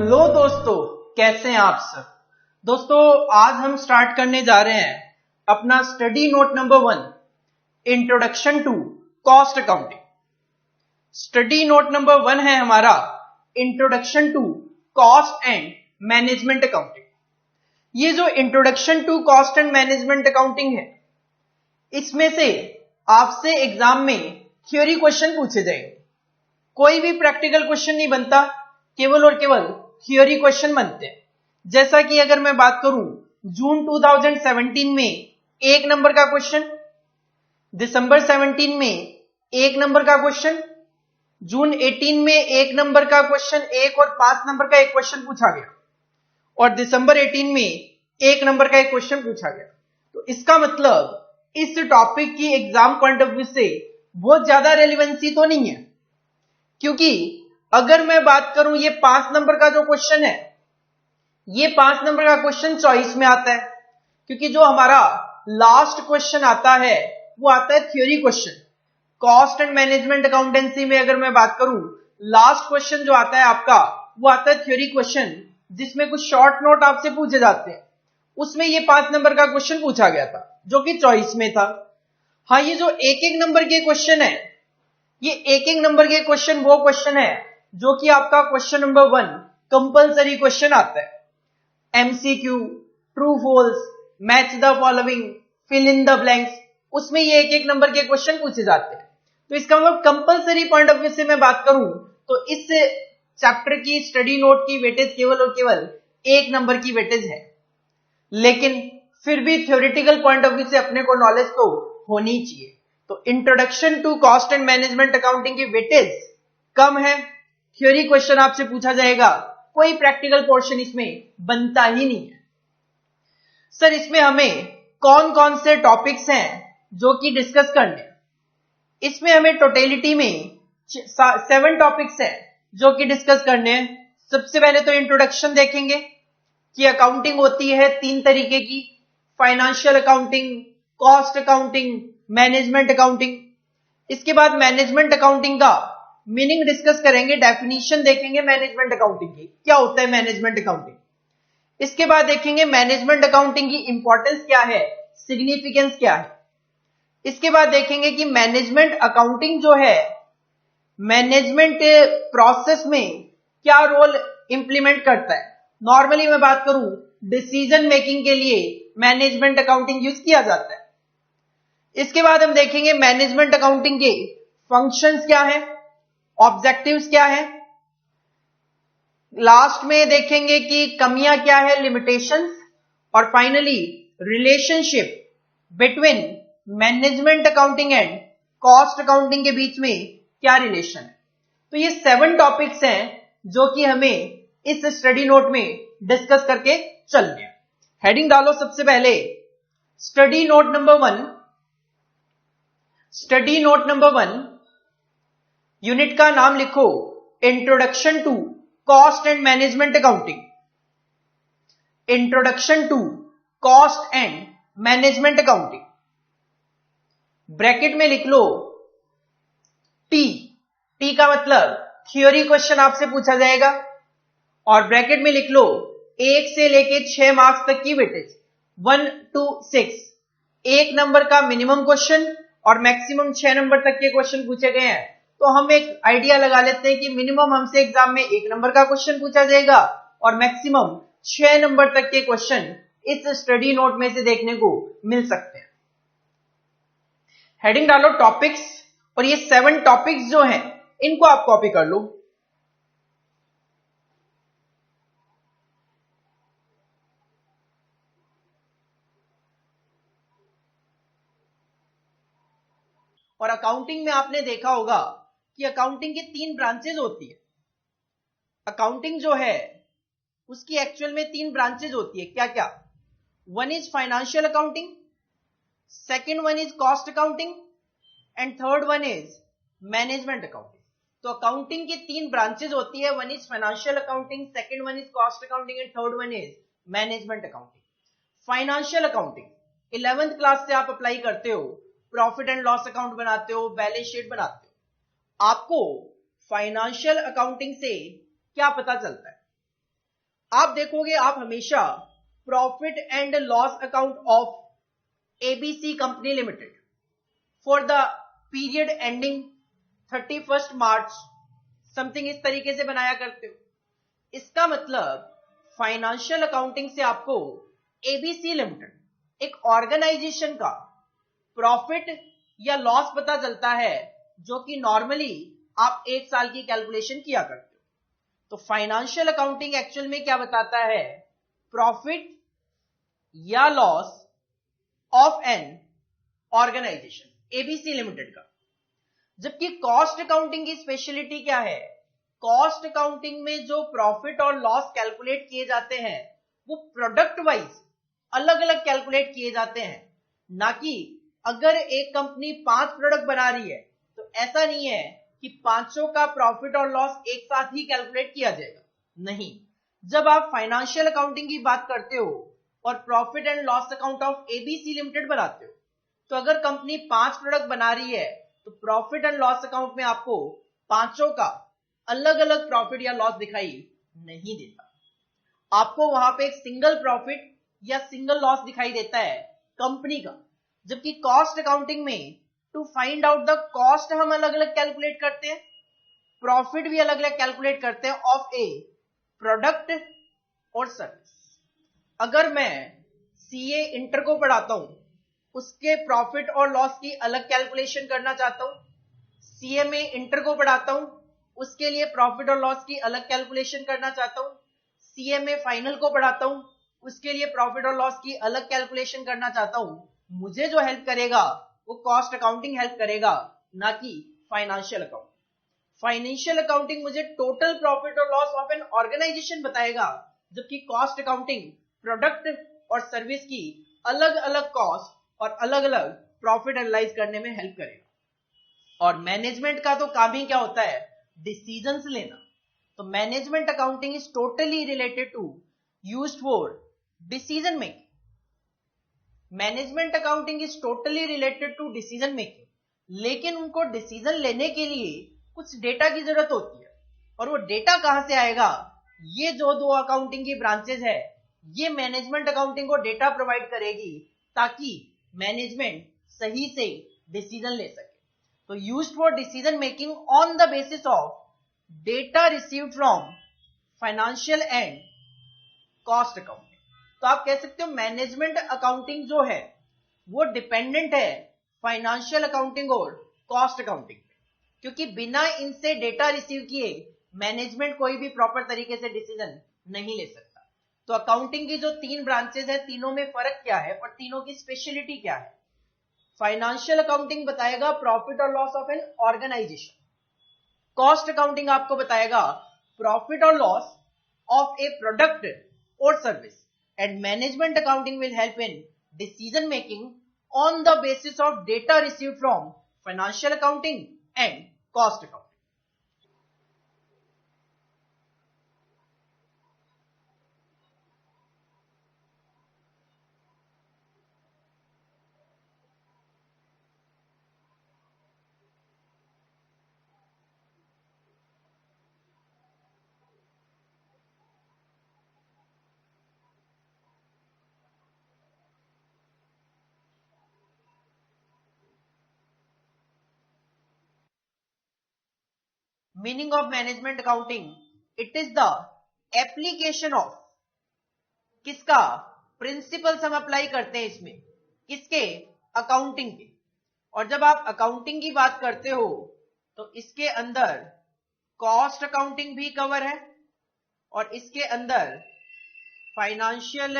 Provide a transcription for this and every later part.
Hello दोस्तों, कैसे हैं आप सब। दोस्तों, आज हम स्टार्ट करने जा रहे हैं अपना study note number 1, introduction to cost accounting. Study note number 1 है हमारा introduction to cost and management accounting. ये जो introduction to cost and management accounting है, इसमें से आपसे एग्जाम में थ्योरी क्वेश्चन पूछे जाएंगे। कोई भी प्रैक्टिकल क्वेश्चन नहीं बनता, केवल और केवल थ्योरी क्वेश्चन बनते हैं। जैसा कि अगर मैं बात करूं जून 2017 में 1 नंबर का क्वेश्चन, दिसंबर 17 में 1 नंबर का क्वेश्चन, जून 18 में 1 नंबर का क्वेश्चन 1 और 5 नंबर का एक क्वेश्चन पूछा गया, और दिसंबर 18 में 1 नंबर का एक क्वेश्चन पूछा गया। तो इसका मतलब इस टॉपिक की एग्जाम पॉइंट ऑफ व्यू से बहुत ज्यादा रेलिवेंसी तो नहीं है, क्योंकि अगर मैं बात करूं ये 5 नंबर का जो क्वेश्चन है, ये 5 नंबर का क्वेश्चन चॉइस में आता है, क्योंकि जो हमारा लास्ट क्वेश्चन आता है वो आता है theory question. Cost and management accountancy में अगर मैं बात करूं, लास्ट क्वेश्चन जो आता है आपका वो आता है थ्योरी क्वेश्चन, जिसमें कुछ शॉर्ट नोट आपसे पूछे जाते हैं। उसमें ये 5 नंबर का क्वेश्चन पूछा गया था जो कि चॉइस में था। हाँ, ये जो एक एक नंबर के क्वेश्चन है, ये एक एक नंबर के क्वेश्चन वो क्वेश्चन है जो कि आपका क्वेश्चन नंबर 1 कंपलसरी क्वेश्चन आता है। MCQ, true false, match the following, fill in the blanks, उसमें ये एक एक नंबर के क्वेश्चन पूछे जाते हैं। तो इसका मतलब कंपलसरी पॉइंट ऑफ व्यू से मैं बात करूं तो इस चैप्टर की स्टडी नोट की वेटेज केवल और केवल 1 नंबर की वेटेज है, लेकिन फिर भी थ्योरेटिकल पॉइंट ऑफ व्यू से अपने को नॉलेज तो होनी चाहिए। तो introduction to cost and management accounting की वेटेज कम है, थ्योरी क्वेश्चन आपसे पूछा जाएगा, कोई प्रैक्टिकल पोर्शन इसमें बनता ही नहीं है। सर, इसमें हमें कौन कौन से टॉपिक्स हैं जो कि डिस्कस करने, इसमें हमें टोटलिटी में 7 टॉपिक्स हैं जो कि डिस्कस करने हैं। सबसे पहले तो इंट्रोडक्शन देखेंगे कि अकाउंटिंग होती है 3 तरीके की, financial accounting, cost accounting, management accounting. इसके बाद मैनेजमेंट अकाउंटिंग का मीनिंग डिस्कस करेंगे, डेफिनेशन देखेंगे मैनेजमेंट अकाउंटिंग की, क्या होता है मैनेजमेंट अकाउंटिंग। इसके बाद देखेंगे मैनेजमेंट अकाउंटिंग की इंपॉर्टेंस क्या है, सिग्निफिकेंस क्या है। इसके बाद देखेंगे कि मैनेजमेंट अकाउंटिंग जो है, मैनेजमेंट प्रोसेस में क्या रोल इंप्लीमेंट करता है। नॉर्मली मैं बात करूं, डिसीजन मेकिंग के लिए मैनेजमेंट अकाउंटिंग यूज किया जाता है। इसके बाद हम देखेंगे मैनेजमेंट अकाउंटिंग के फंक्शंस क्या है, ऑब्जेक्टिव्स क्या है। लास्ट में देखेंगे कि कमियां क्या है, लिमिटेशंस, और finally relationship between management accounting and cost accounting के बीच में क्या रिलेशन है। तो ये 7 टॉपिक्स हैं जो कि हमें इस स्टडी नोट में डिस्कस करके चलने हैं। हेडिंग डालो सबसे पहले study note number 1। Study note number 1 unit का नाम लिखो introduction to cost and management accounting. Introduction to cost and management accounting, bracket में लिख लो टी। टी का मतलब थ्योरी क्वेश्चन आपसे पूछा जाएगा, और ब्रैकेट में लिख लो 1 से लेके 6 मार्क्स तक की वेटेज, 1 to 6, 1 नंबर का मिनिमम क्वेश्चन और मैक्सिमम 6 नंबर तक के क्वेश्चन पूछे गए हैं। तो हम एक आइडिया लगा लेते हैं कि मिनिमम हमसे एग्जाम में 1 नंबर का क्वेश्चन पूछा जाएगा और मैक्सिमम 6 नंबर तक के क्वेश्चन इस स्टडी नोट में से देखने को मिल सकते हैं। हेडिंग डालो टॉपिक्स, और ये 7 टॉपिक्स जो हैं इनको आप कॉपी कर लो। और अकाउंटिंग में आपने देखा होगा कि अकाउंटिंग की 3 ब्रांचेज होती है। अकाउंटिंग जो है उसकी एक्चुअल में 3 ब्रांचेज होती है, क्या क्या। 1 is financial accounting, second 1 is cost accounting, and third 1 is management accounting. तो अकाउंटिंग की 3 ब्रांचेज होती है, 1 is financial accounting, second 1 is cost accounting, and third 1 is management accounting. Financial accounting 11th class से आप अप्लाई करते हो, profit and loss account बनाते हो, बैलेंस शीट बनाते हो। आपको फाइनेंशियल अकाउंटिंग से क्या पता चलता है, आप देखोगे आप हमेशा profit and loss account of ABC company limited for the period ending 31 March something इस तरीके से बनाया करते हो। इसका मतलब फाइनेंशियल अकाउंटिंग से आपको एबीसी लिमिटेड एक ऑर्गेनाइजेशन का प्रॉफिट या लॉस पता चलता है, जो कि नॉर्मली आप एक साल की कैलकुलेशन किया करते हो। तो फाइनेंशियल अकाउंटिंग एक्चुअल में क्या बताता है, प्रॉफिट या loss of an organization ABC limited का। जबकि कॉस्ट अकाउंटिंग की स्पेशलिटी क्या है, कॉस्ट अकाउंटिंग में जो प्रॉफिट और लॉस कैलकुलेट किए जाते हैं वो प्रोडक्ट वाइज अलग अलग कैलकुलेट किए जाते हैं, ना कि अगर एक कंपनी 5 प्रोडक्ट बना रही है तो ऐसा नहीं है कि पांचों का प्रॉफिट और लॉस एक साथ ही कैलकुलेट किया जाएगा। नहीं, जब आप फाइनेंशियल अकाउंटिंग की बात करते हो और profit and loss account of ABC limited बनाते हो, तो अगर कंपनी 5 प्रोडक्ट बना रही है तो प्रॉफिट एंड लॉस अकाउंट में आपको पांचों का अलग अलग प्रॉफिट या लॉस दिखाई नहीं देता, आपको वहां पे एक सिंगल प्रॉफिट या सिंगल लॉस दिखाई देता है कंपनी का। जबकि कॉस्ट अकाउंटिंग में to find out the cost हम अलग अलग कैलकुलेट करते हैं, प्रॉफिट भी अलग अलग कैलकुलेट करते हैं ऑफ ए प्रोडक्ट और सर्विस। अगर मैं सीए इंटर को पढ़ाता हूं, उसके प्रॉफिट और लॉस की अलग कैलकुलेशन करना चाहता हूं, सीएमए इंटर को पढ़ाता हूं, उसके लिए प्रॉफिट और लॉस की अलग कैलकुलेशन करना चाहता हूं, सीएमए फाइनल को पढ़ाता हूं, उसके लिए प्रॉफिट और लॉस की अलग कैलकुलेशन करना चाहता हूं, मुझे जो हेल्प करेगा वो कॉस्ट अकाउंटिंग हेल्प करेगा, ना कि फाइनेंशियल अकाउंटिंग। फाइनेंशियल अकाउंटिंग मुझे टोटल प्रॉफिट और लॉस ऑफ एन ऑर्गेनाइजेशन बताएगा, जबकि कॉस्ट अकाउंटिंग प्रोडक्ट और सर्विस की अलग अलग कॉस्ट और अलग अलग प्रॉफिट एनालाइज करने में हेल्प करेगा। और मैनेजमेंट का तो काम ही क्या होता है, डिसीजंस लेना। तो management accounting is totally related to used for decision making. Management accounting is totally related to decision making, लेकिन उनको डिसीजन लेने के लिए कुछ डेटा की जरूरत होती है, और वो डेटा कहां से आएगा, ये जो दो अकाउंटिंग की ब्रांचेस है ये मैनेजमेंट अकाउंटिंग को डेटा प्रोवाइड करेगी ताकि मैनेजमेंट सही से डिसीजन ले सके। तो used for decision making on the basis of data received from financial and cost accounting. तो आप कह सकते हो मैनेजमेंट अकाउंटिंग जो है वो डिपेंडेंट है फाइनेंशियल अकाउंटिंग और कॉस्ट अकाउंटिंग, क्योंकि बिना इनसे डेटा रिसीव किए मैनेजमेंट कोई भी प्रॉपर तरीके से डिसीजन नहीं ले सकता। तो अकाउंटिंग की जो 3 ब्रांचेस है, तीनों में फर्क क्या है और तीनों की स्पेशलिटी क्या है। फाइनेंशियल अकाउंटिंग बताएगा प्रॉफिट और loss of an organization, cost accounting आपको बताएगा प्रॉफिट और लॉस ऑफ ए प्रोडक्ट और service, and management accounting will help in decision making on the basis of data received from financial accounting and cost accounting. Meaning of management accounting, it is the application of किसका, principles हम apply करते हैं इसमें, किसके, accounting के। और जब आप अकाउंटिंग की बात करते हो तो इसके अंदर कॉस्ट अकाउंटिंग भी कवर है और इसके अंदर फाइनेंशियल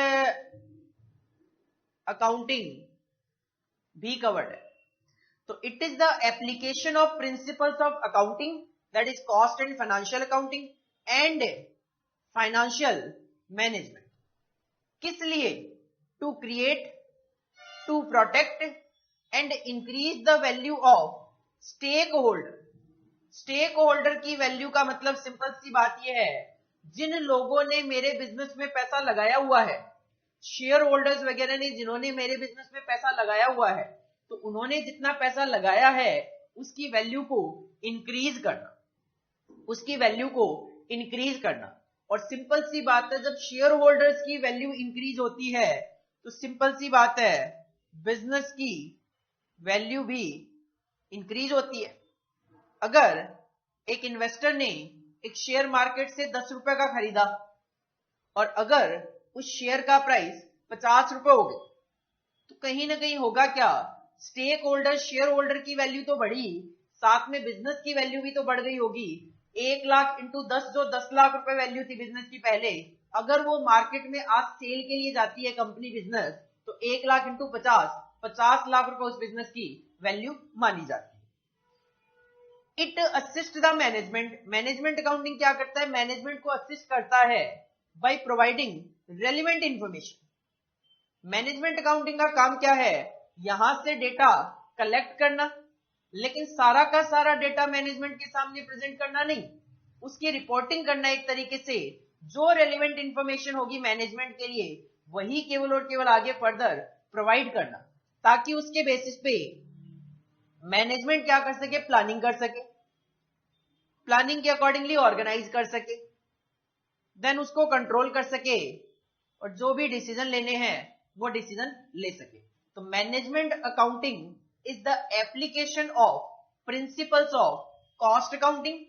अकाउंटिंग भी कवर्ड है। तो it is the application of principles of accounting, that is cost and financial accounting and financial management. किस लिए, to create, to protect and increase the value of stakeholder. Stakeholder की वैल्यू का मतलब simple सी बात यह है, जिन लोगों ने मेरे बिजनेस में पैसा लगाया हुआ है, शेयर होल्डर्स वगैरह ने जिन्होंने मेरे बिजनेस में पैसा लगाया हुआ है, तो उन्होंने जितना पैसा लगाया है उसकी वैल्यू को इंक्रीज करना, उसकी वैल्यू को इंक्रीज करना। और सिंपल सी बात है, जब शेयर होल्डर्स की वैल्यू इंक्रीज होती है तो सिंपल सी बात है बिजनेस की वैल्यू भी इंक्रीज होती है। अगर एक इन्वेस्टर ने एक शेयर मार्केट से 10 रुपए का खरीदा और अगर उस शेयर का प्राइस 50 रुपए हो गए तो कहीं ना कहीं होगा क्या, स्टेक होल्डर शेयर होल्डर की वैल्यू तो बढ़ी, साथ में बिजनेस की वैल्यू भी तो बढ़ गई होगी। 1 लाख इंटू 10 जो 10 लाख रुपए वैल्यू थी बिजनेस की पहले, अगर वो मार्केट में आज सेल के लिए जाती है कंपनी बिजनेस तो 1 लाख इंटू 50 लाख रुपए उस बिजनेस की वैल्यू मानी जाती है। It assist the management, management accounting क्या करता है, मैनेजमेंट को असिस्ट करता है by providing relevant information. Management accounting का काम क्या है, यहां से डेटा कलेक्ट करना, लेकिन सारा का सारा डेटा मैनेजमेंट के सामने प्रेजेंट करना नहीं, उसकी रिपोर्टिंग करना एक तरीके से, जो रेलिवेंट इंफॉर्मेशन होगी मैनेजमेंट के लिए वही केवल और केवल आगे फर्दर प्रोवाइड करना, ताकि उसके बेसिस पे मैनेजमेंट क्या कर सके, प्लानिंग कर सके, प्लानिंग के अकॉर्डिंगली ऑर्गेनाइज कर सके, देन उसको कंट्रोल कर सके और जो भी डिसीजन लेने हैं वो डिसीजन ले सके। तो management accounting is the application of principles of cost accounting,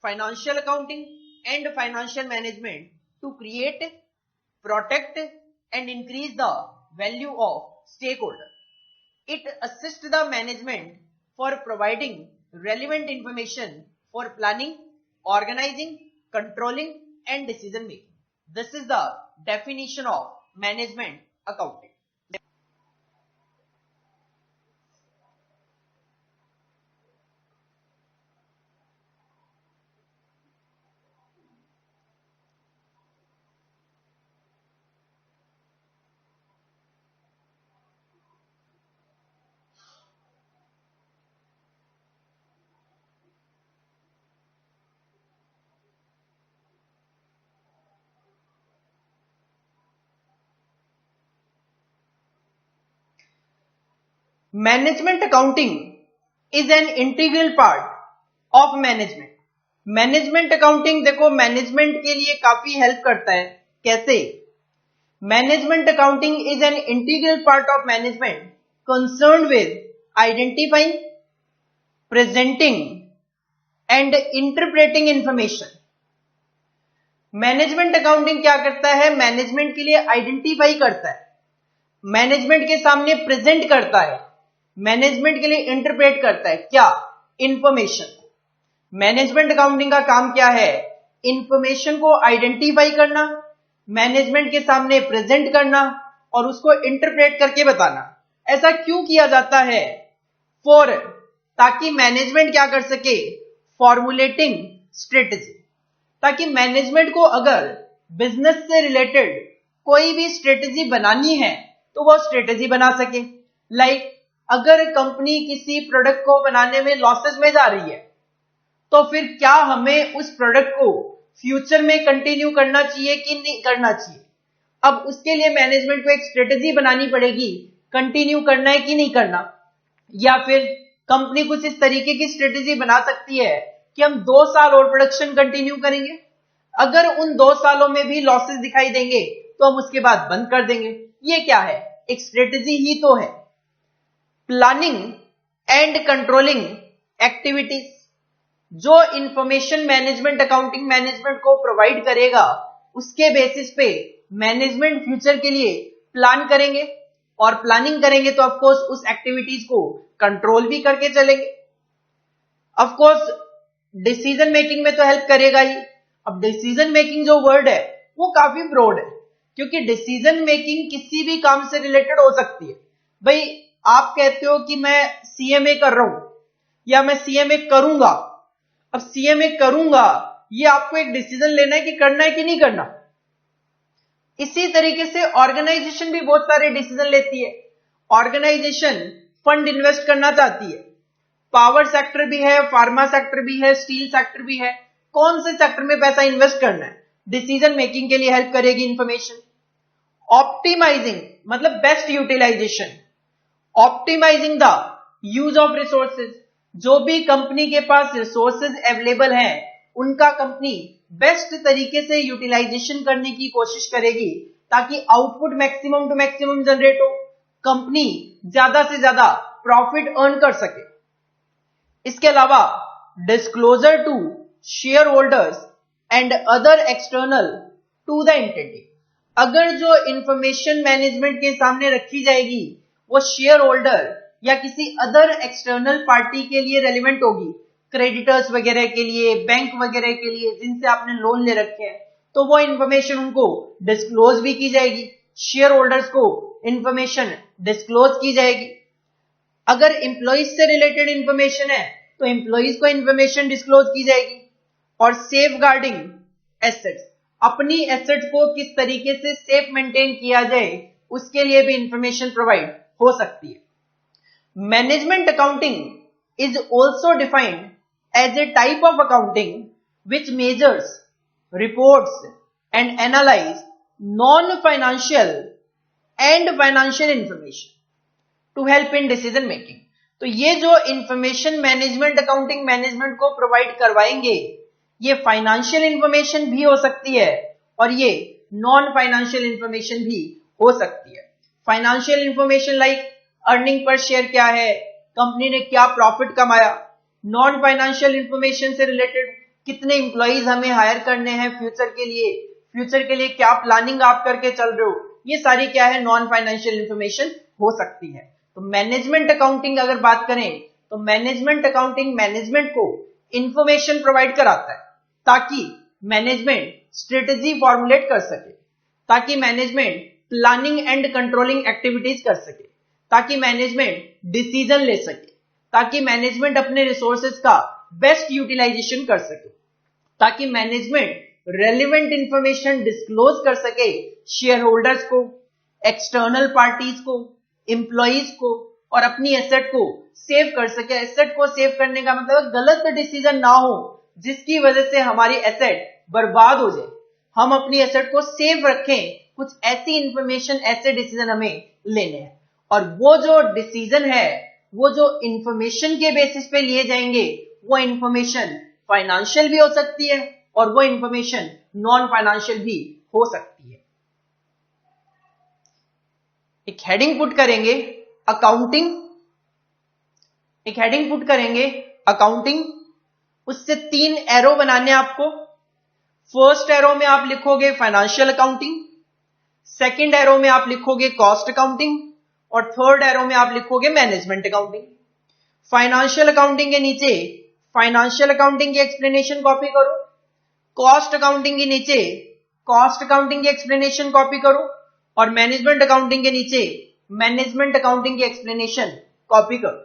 financial accounting and financial management to create, protect and increase the value of stakeholder. It assists the management for providing relevant information for planning, organizing, controlling, and decision making. This is the definition of management accounting. Management accounting is an integral part of management. Management accounting देखो management के लिए काफी help करता है। कैसे? Management accounting is an integral part of management concern with identifying, presenting and interpreting information. Management accounting क्या करता है, मैनेजमेंट के लिए आइडेंटिफाई करता है, मैनेजमेंट के सामने प्रेजेंट करता है, मैनेजमेंट के लिए इंटरप्रेट करता है क्या, इंफॉर्मेशन। मैनेजमेंट अकाउंटिंग का काम क्या है, इंफॉर्मेशन को आइडेंटिफाई करना, मैनेजमेंट के सामने प्रेजेंट करना और उसको इंटरप्रेट करके बताना। ऐसा क्यों किया जाता है, फॉर, ताकि मैनेजमेंट क्या कर सके, फॉर्मुलेटिंग स्ट्रेटेजी, ताकि मैनेजमेंट को अगर बिजनेस से रिलेटेड कोई भी स्ट्रेटेजी बनानी है तो वो स्ट्रेटेजी बना सके। लाइक अगर कंपनी किसी प्रोडक्ट को बनाने में लॉसेस में जा रही है तो फिर क्या हमें उस प्रोडक्ट को फ्यूचर में कंटिन्यू करना चाहिए कि नहीं करना चाहिए। अब उसके लिए मैनेजमेंट को एक स्ट्रेटेजी बनानी पड़ेगी, कंटिन्यू करना है कि नहीं करना। या फिर कंपनी कुछ इस तरीके की स्ट्रेटेजी बना सकती है कि हम 2 साल और प्रोडक्शन कंटिन्यू करेंगे, अगर उन 2 सालों में भी लॉसेस दिखाई देंगे तो हम उसके बाद बंद कर देंगे। ये क्या है, एक स्ट्रेटेजी ही तो है। प्लानिंग एंड कंट्रोलिंग एक्टिविटीज, जो इंफॉर्मेशन मैनेजमेंट अकाउंटिंग मैनेजमेंट को प्रोवाइड करेगा उसके बेसिस पे मैनेजमेंट फ्यूचर के लिए प्लान करेंगे, और प्लानिंग करेंगे तो ऑफकोर्स उस एक्टिविटीज को कंट्रोल भी करके चलेंगे। ऑफकोर्स डिसीजन मेकिंग में तो हेल्प करेगा ही। अब डिसीजन मेकिंग जो वर्ड है वो काफी ब्रॉड है, क्योंकि डिसीजन मेकिंग किसी भी काम से रिलेटेड हो सकती है। भाई आप कहते हो कि मैं सीएमए कर रहा हूं या मैं सीएमए करूंगा। अब सीएमए करूंगा ये आपको एक डिसीजन लेना है कि करना है कि नहीं करना। इसी तरीके से ऑर्गेनाइजेशन भी बहुत सारे डिसीजन लेती है। ऑर्गेनाइजेशन फंड इन्वेस्ट करना चाहती है, पावर सेक्टर भी है, फार्मा सेक्टर भी है, स्टील सेक्टर भी है, कौन से सेक्टर में पैसा इन्वेस्ट करना है, डिसीजन मेकिंग के लिए हेल्प करेगी इंफॉर्मेशन। ऑप्टिमाइजिंग मतलब best utilization, optimizing the use of resources, जो भी कंपनी के पास रिसोर्सेज अवेलेबल हैं उनका कंपनी बेस्ट तरीके से यूटिलाइजेशन करने की कोशिश करेगी ताकि output maximum to maximum generate हो, कंपनी ज्यादा से ज्यादा प्रॉफिट अर्न कर सके। इसके अलावा disclosure to shareholders and other external to the entity, अगर जो इंफॉर्मेशन मैनेजमेंट के सामने रखी जाएगी वो शेयर होल्डर या किसी अदर एक्सटर्नल पार्टी के लिए रेलिवेंट होगी, क्रेडिटर्स वगैरह के लिए, बैंक वगैरह के लिए जिनसे आपने लोन ले रखे हैं, तो वो इंफॉर्मेशन उनको डिस्क्लोज भी की जाएगी, शेयर होल्डर्स को इंफॉर्मेशन डिस्क्लोज की जाएगी। अगर एम्प्लॉइज से रिलेटेड इंफॉर्मेशन है तो एम्प्लॉइज को इंफॉर्मेशन डिस्क्लोज की जाएगी। और सेफ गार्डिंग एसेट्स, अपनी एसेट्स को किस तरीके से सेफ मेंटेन किया जाए उसके लिए भी इंफॉर्मेशन प्रोवाइड हो सकती है। Management accounting is also defined as a type of accounting which measures, reports and analyse non financial and financial information to help in decision making. तो ये जो इंफॉर्मेशन मैनेजमेंट अकाउंटिंग मैनेजमेंट को provide करवाएंगे, ये financial information भी हो सकती है और ये नॉन फाइनेंशियल इंफॉर्मेशन भी हो सकती है। Financial information like earning per share क्या है, कंपनी ने क्या प्रॉफिट कमाया। नॉन फाइनेंशियल इंफॉर्मेशन से रिलेटेड कितने इंप्लॉइज हमें हायर करने हैं फ्यूचर के लिए क्या प्लानिंग आप करके चल रहे हो, ये सारी क्या है, नॉन फाइनेंशियल इंफॉर्मेशन हो सकती है। तो मैनेजमेंट अकाउंटिंग अगर बात करें तो मैनेजमेंट अकाउंटिंग मैनेजमेंट को इंफॉर्मेशन प्रोवाइड कराता है ताकि मैनेजमेंट स्ट्रेटेजी फॉर्मुलेट कर सके, ताकि management planning and controlling activities कर सके, ताकि मैनेजमेंट डिसीजन ले सके, ताकि मैनेजमेंट अपने रिसोर्सेज का बेस्ट यूटिलाइजेशन कर सके, ताकि मैनेजमेंट रेलिवेंट इंफॉर्मेशन डिस्क्लोज कर सके शेयर होल्डर्स को, एक्सटर्नल पार्टीज को, एम्प्लॉइज को, और अपनी एसेट को सेव कर सके। एसेट को सेव करने का मतलब गलत डिसीजन ना हो जिसकी वजह से हमारी एसेट बर्बाद हो जाए। हम अपनी एसेट को सेव रखें, कुछ ऐसी इंफॉर्मेशन, ऐसे डिसीजन हमें लेने हैं, और वो जो डिसीजन है, वो जो इंफॉर्मेशन के बेसिस पे लिए जाएंगे, वो इंफॉर्मेशन फाइनेंशियल भी हो सकती है और वो इंफॉर्मेशन नॉन फाइनेंशियल भी हो सकती है। एक हेडिंग पुट करेंगे अकाउंटिंग, एक हेडिंग पुट करेंगे अकाउंटिंग, उससे 3 एरो बनाने आपको। फर्स्ट एरो में आप लिखोगे फाइनेंशियल अकाउंटिंग, सेकंड एरो में आप लिखोगे कॉस्ट अकाउंटिंग, और थर्ड एरो में आप लिखोगे मैनेजमेंट अकाउंटिंग। फाइनेंशियल अकाउंटिंग के नीचे फाइनेंशियल अकाउंटिंग की एक्सप्लेनेशन कॉपी करो, कॉस्ट अकाउंटिंग के नीचे कॉस्ट अकाउंटिंग की एक्सप्लेनेशन कॉपी करो, और मैनेजमेंट अकाउंटिंग के नीचे मैनेजमेंट अकाउंटिंग की एक्सप्लेनेशन कॉपी करो।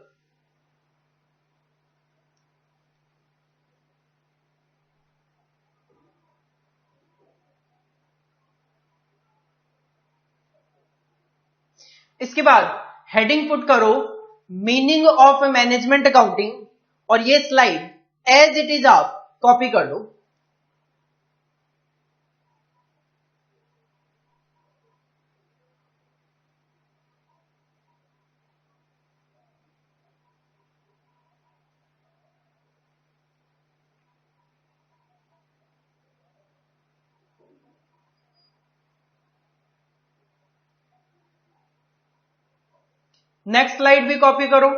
इसके बाद हेडिंग पुट करो मीनिंग ऑफ मैनेजमेंट अकाउंटिंग, और ये स्लाइड एज इट इज आप कॉपी कर लो। नेक्स्ट स्लाइड भी कॉपी करो।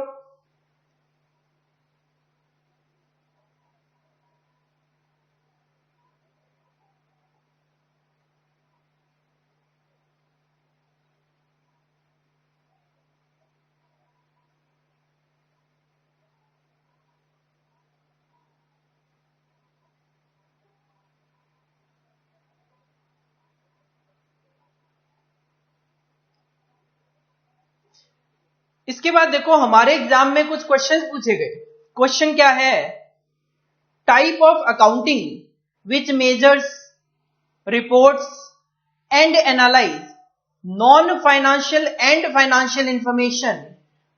इसके बाद देखो हमारे एग्जाम में कुछ क्वेश्चंस पूछे गए। क्वेश्चन क्या है, type of accounting which measures, reports and analyse non financial and financial information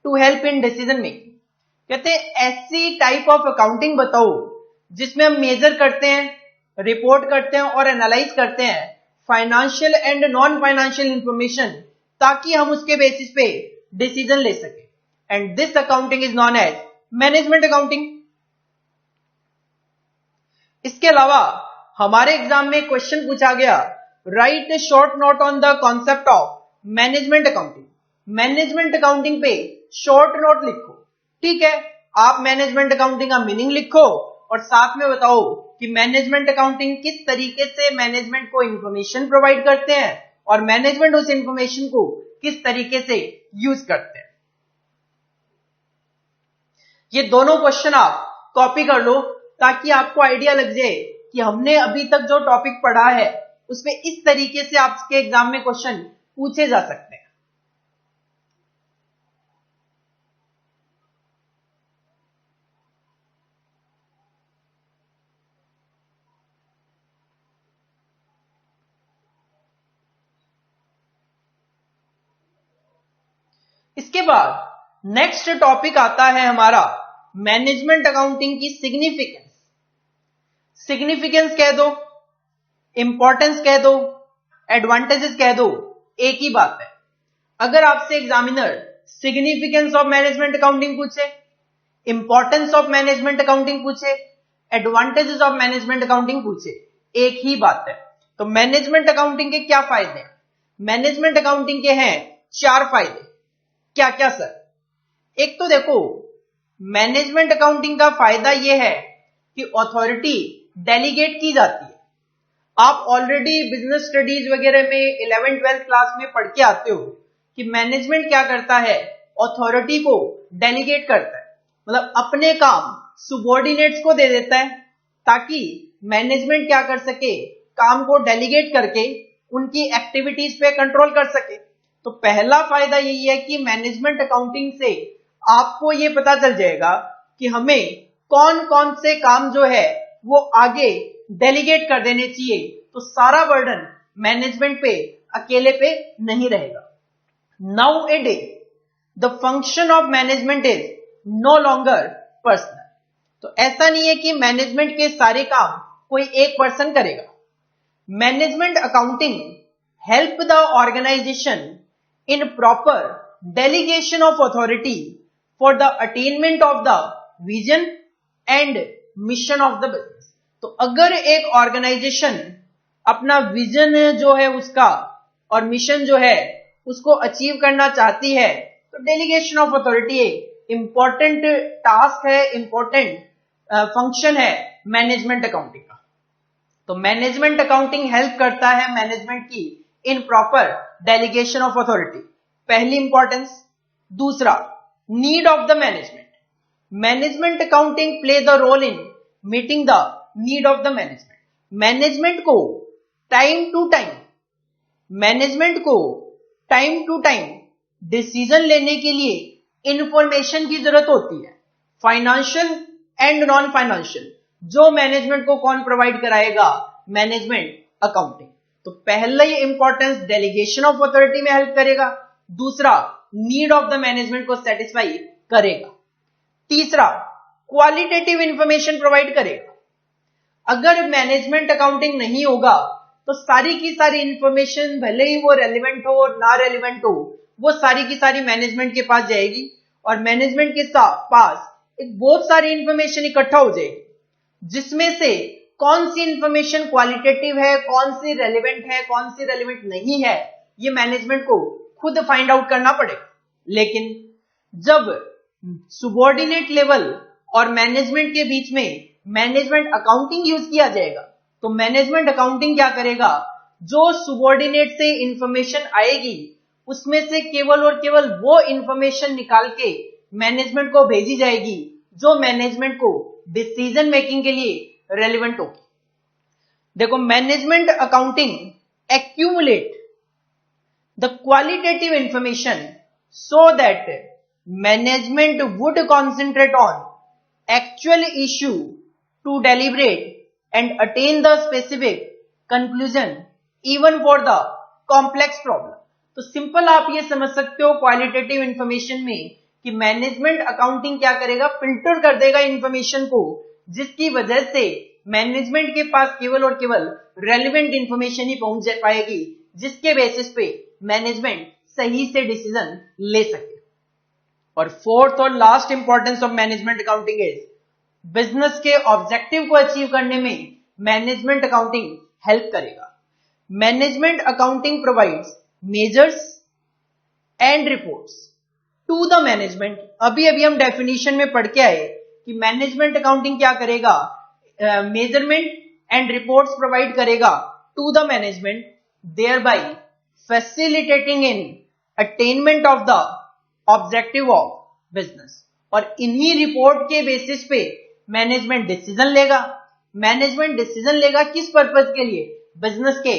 to help in decision making. कहते हैं ऐसी टाइप ऑफ अकाउंटिंग बताओ जिसमें हम मेजर करते हैं, रिपोर्ट करते हैं और एनालाइज करते हैं financial and non financial information, ताकि हम उसके बेसिस पे डिसीजन ले सके। And this accounting is known as management accounting. इसके अलावा हमारे एग्जाम में क्वेश्चन पूछा गया, write a short note on the concept of management accounting. Management accounting पे शॉर्ट नोट लिखो। ठीक है, आप मैनेजमेंट अकाउंटिंग का मीनिंग लिखो और साथ में बताओ कि मैनेजमेंट अकाउंटिंग किस तरीके से मैनेजमेंट को इंफॉर्मेशन प्रोवाइड करते हैं और मैनेजमेंट उस इंफॉर्मेशन को किस तरीके से यूज करते हैं। ये दोनों क्वेश्चन आप कॉपी कर लो ताकि आपको आइडिया लग जाए कि हमने अभी तक जो टॉपिक पढ़ा है उसमें इस तरीके से आपके एग्जाम में क्वेश्चन पूछे जा सकते हैं। इसके बाद नेक्स्ट टॉपिक आता है हमारा मैनेजमेंट अकाउंटिंग की सिग्निफिकेंस। सिग्निफिकेंस कह दो, इंपॉर्टेंस कह दो, एडवांटेजेस कह दो, एक ही बात है। अगर आपसे examiner significance of management accounting पूछे, इंपॉर्टेंस ऑफ मैनेजमेंट अकाउंटिंग पूछे, एडवांटेजेस ऑफ मैनेजमेंट अकाउंटिंग पूछे, एक ही बात है। तो मैनेजमेंट अकाउंटिंग के क्या फायदे हैं? मैनेजमेंट अकाउंटिंग के हैं 4 फायदे। क्या क्या सर? एक तो देखो, मैनेजमेंट अकाउंटिंग का फायदा यह है कि अथॉरिटी डेलीगेट की जाती है। आप ऑलरेडी बिजनेस स्टडीज वगैरह में 11th 12th क्लास में पढ़ के आते हो कि मैनेजमेंट क्या करता है, अथॉरिटी को डेलीगेट करता है, मतलब अपने काम सुबॉर्डिनेट्स को दे देता है ताकि मैनेजमेंट क्या कर सके, काम को डेलीगेट करके उनकी एक्टिविटीज पे कंट्रोल कर सके। तो पहला फायदा यही है कि मैनेजमेंट अकाउंटिंग से आपको ये पता चल जाएगा कि हमें कौन कौन से काम जो है वो आगे डेलीगेट कर देने चाहिए, तो सारा बर्डन मैनेजमेंट पे अकेले पे नहीं रहेगा। Now a day the function of management is no longer personal. तो ऐसा नहीं है कि मैनेजमेंट के सारे काम कोई एक पर्सन करेगा। Management accounting help the organization in proper delegation of authority for the attainment of the vision and mission of the business। तो अगर एक ऑर्गेनाइजेशन अपना विजन जो है उसका और मिशन जो है उसको अचीव करना चाहती है तो डेलीगेशन ऑफ अथॉरिटी एक इंपॉर्टेंट टास्क है, इंपॉर्टेंट फंक्शन है मैनेजमेंट अकाउंटिंग का। तो मैनेजमेंट अकाउंटिंग हेल्प करता है मैनेजमेंट की in proper delegation of authority, पहली इंपॉर्टेंस। दूसरा, need of the management. Management accounting play the role in meeting the need of the management. Management को time to time decision लेने के लिए information की जरूरत होती है, फाइनेंशियल एंड नॉन फाइनेंशियल। जो मैनेजमेंट को कौन प्रोवाइड कराएगा? Management accounting. तो पहला ही इंपॉर्टेंस डेलीगेशन ऑफ अथॉरिटी में हेल्प करेगा, दूसरा नीड ऑफ द मैनेजमेंट को सेटिस्फाई करेगा, तीसरा क्वालिटेटिव इंफॉर्मेशन प्रोवाइड करेगा। अगर मैनेजमेंट अकाउंटिंग नहीं होगा तो सारी की सारी इंफॉर्मेशन भले ही वो रेलिवेंट हो ना रेलिवेंट हो, वो सारी की सारी मैनेजमेंट के पास जाएगी और मैनेजमेंट के पास एक बहुत सारी इंफॉर्मेशन इकट्ठा हो जाएगी जिसमें से कौन सी इंफॉर्मेशन क्वालिटेटिव है, कौन सी रेलिवेंट है, कौन सी रेलिवेंट नहीं है, ये मैनेजमेंट को खुद फाइंड आउट करना पड़ेगा। लेकिन जब सुबॉर्डिनेट लेवल और मैनेजमेंट के बीच में मैनेजमेंट अकाउंटिंग यूज किया जाएगा तो मैनेजमेंट अकाउंटिंग क्या करेगा, जो सुबॉर्डिनेट से इंफॉर्मेशन आएगी उसमें से केवल और केवल वो इंफॉर्मेशन निकाल के मैनेजमेंट को भेजी जाएगी जो मैनेजमेंट को डिसीजन मेकिंग के लिए रेलिवेंट होगी। देखो, management accounting accumulate the qualitative information so that management would concentrate on actual issue to deliberate and attain the specific conclusion even for the complex problem. तो सिंपल आप ये समझ सकते हो क्वालिटेटिव इंफॉर्मेशन में कि मैनेजमेंट अकाउंटिंग क्या करेगा, फिल्टर कर देगा इंफॉर्मेशन को, जिसकी वजह से मैनेजमेंट के पास केवल और केवल रेलिवेंट इंफॉर्मेशन ही पहुंच पाएगी जिसके बेसिस पे मैनेजमेंट सही से डिसीजन ले सके। और फोर्थ और last importance of management accounting is business के ऑब्जेक्टिव को अचीव करने में मैनेजमेंट अकाउंटिंग हेल्प करेगा। Management accounting provides measures and reports to the management. अभी अभी हम डेफिनेशन में पढ़ के आए कि मैनेजमेंट अकाउंटिंग क्या करेगा, मेजरमेंट एंड रिपोर्ट्स प्रोवाइड करेगा to the management, thereby facilitating in attainment of the objective of business. और इन्हीं रिपोर्ट के बेसिस पे मैनेजमेंट डिसीजन लेगा। मैनेजमेंट डिसीजन लेगा किस पर्पज के लिए, बिजनेस के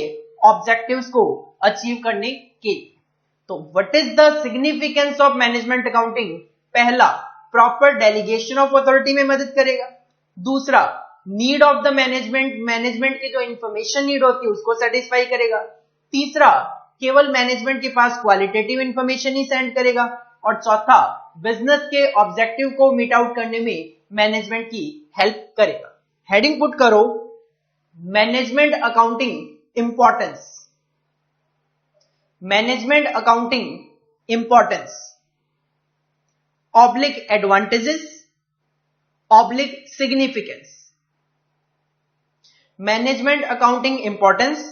ऑब्जेक्टिव्स को अचीव करने के लिए। तो what is the significance of management accounting? पहला, प्रॉपर डेलीगेशन ऑफ अथॉरिटी में मदद करेगा। दूसरा, need of the management, management की जो इंफॉर्मेशन नीड होती है उसको सेटिस्फाई करेगा। तीसरा, केवल मैनेजमेंट के पास क्वालिटेटिव इंफॉर्मेशन ही सेंड करेगा। और चौथा, बिजनेस के ऑब्जेक्टिव को मीट आउट करने में मैनेजमेंट की हेल्प करेगा। हेडिंग पुट करो, management accounting importance. Management accounting importance, oblique advantages, oblique significance. Management accounting importance,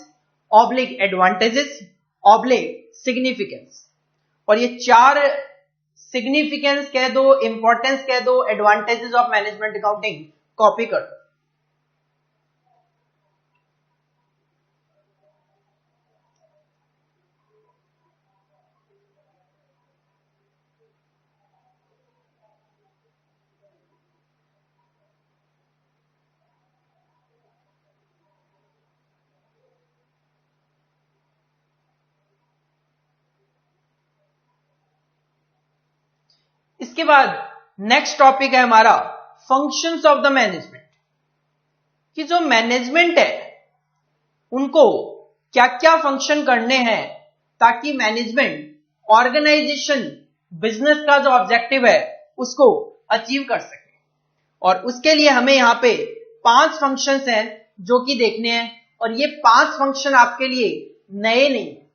oblique advantages, oblique significance. और ये चार सिग्निफिकेंस कह दो, इंपॉर्टेंस कह दो, advantages of management accounting copy कर दो। इसके बाद नेक्स्ट टॉपिक है हमारा फंक्शंस ऑफ द मैनेजमेंट, कि जो मैनेजमेंट है उनको क्या क्या फंक्शन करने हैं ताकि मैनेजमेंट ऑर्गेनाइजेशन बिजनेस का जो ऑब्जेक्टिव है उसको अचीव कर सके। और उसके लिए हमें यहां पे 5 फंक्शंस हैं जो कि देखने हैं। और ये 5 फंक्शन आपके लिए नए नहीं है।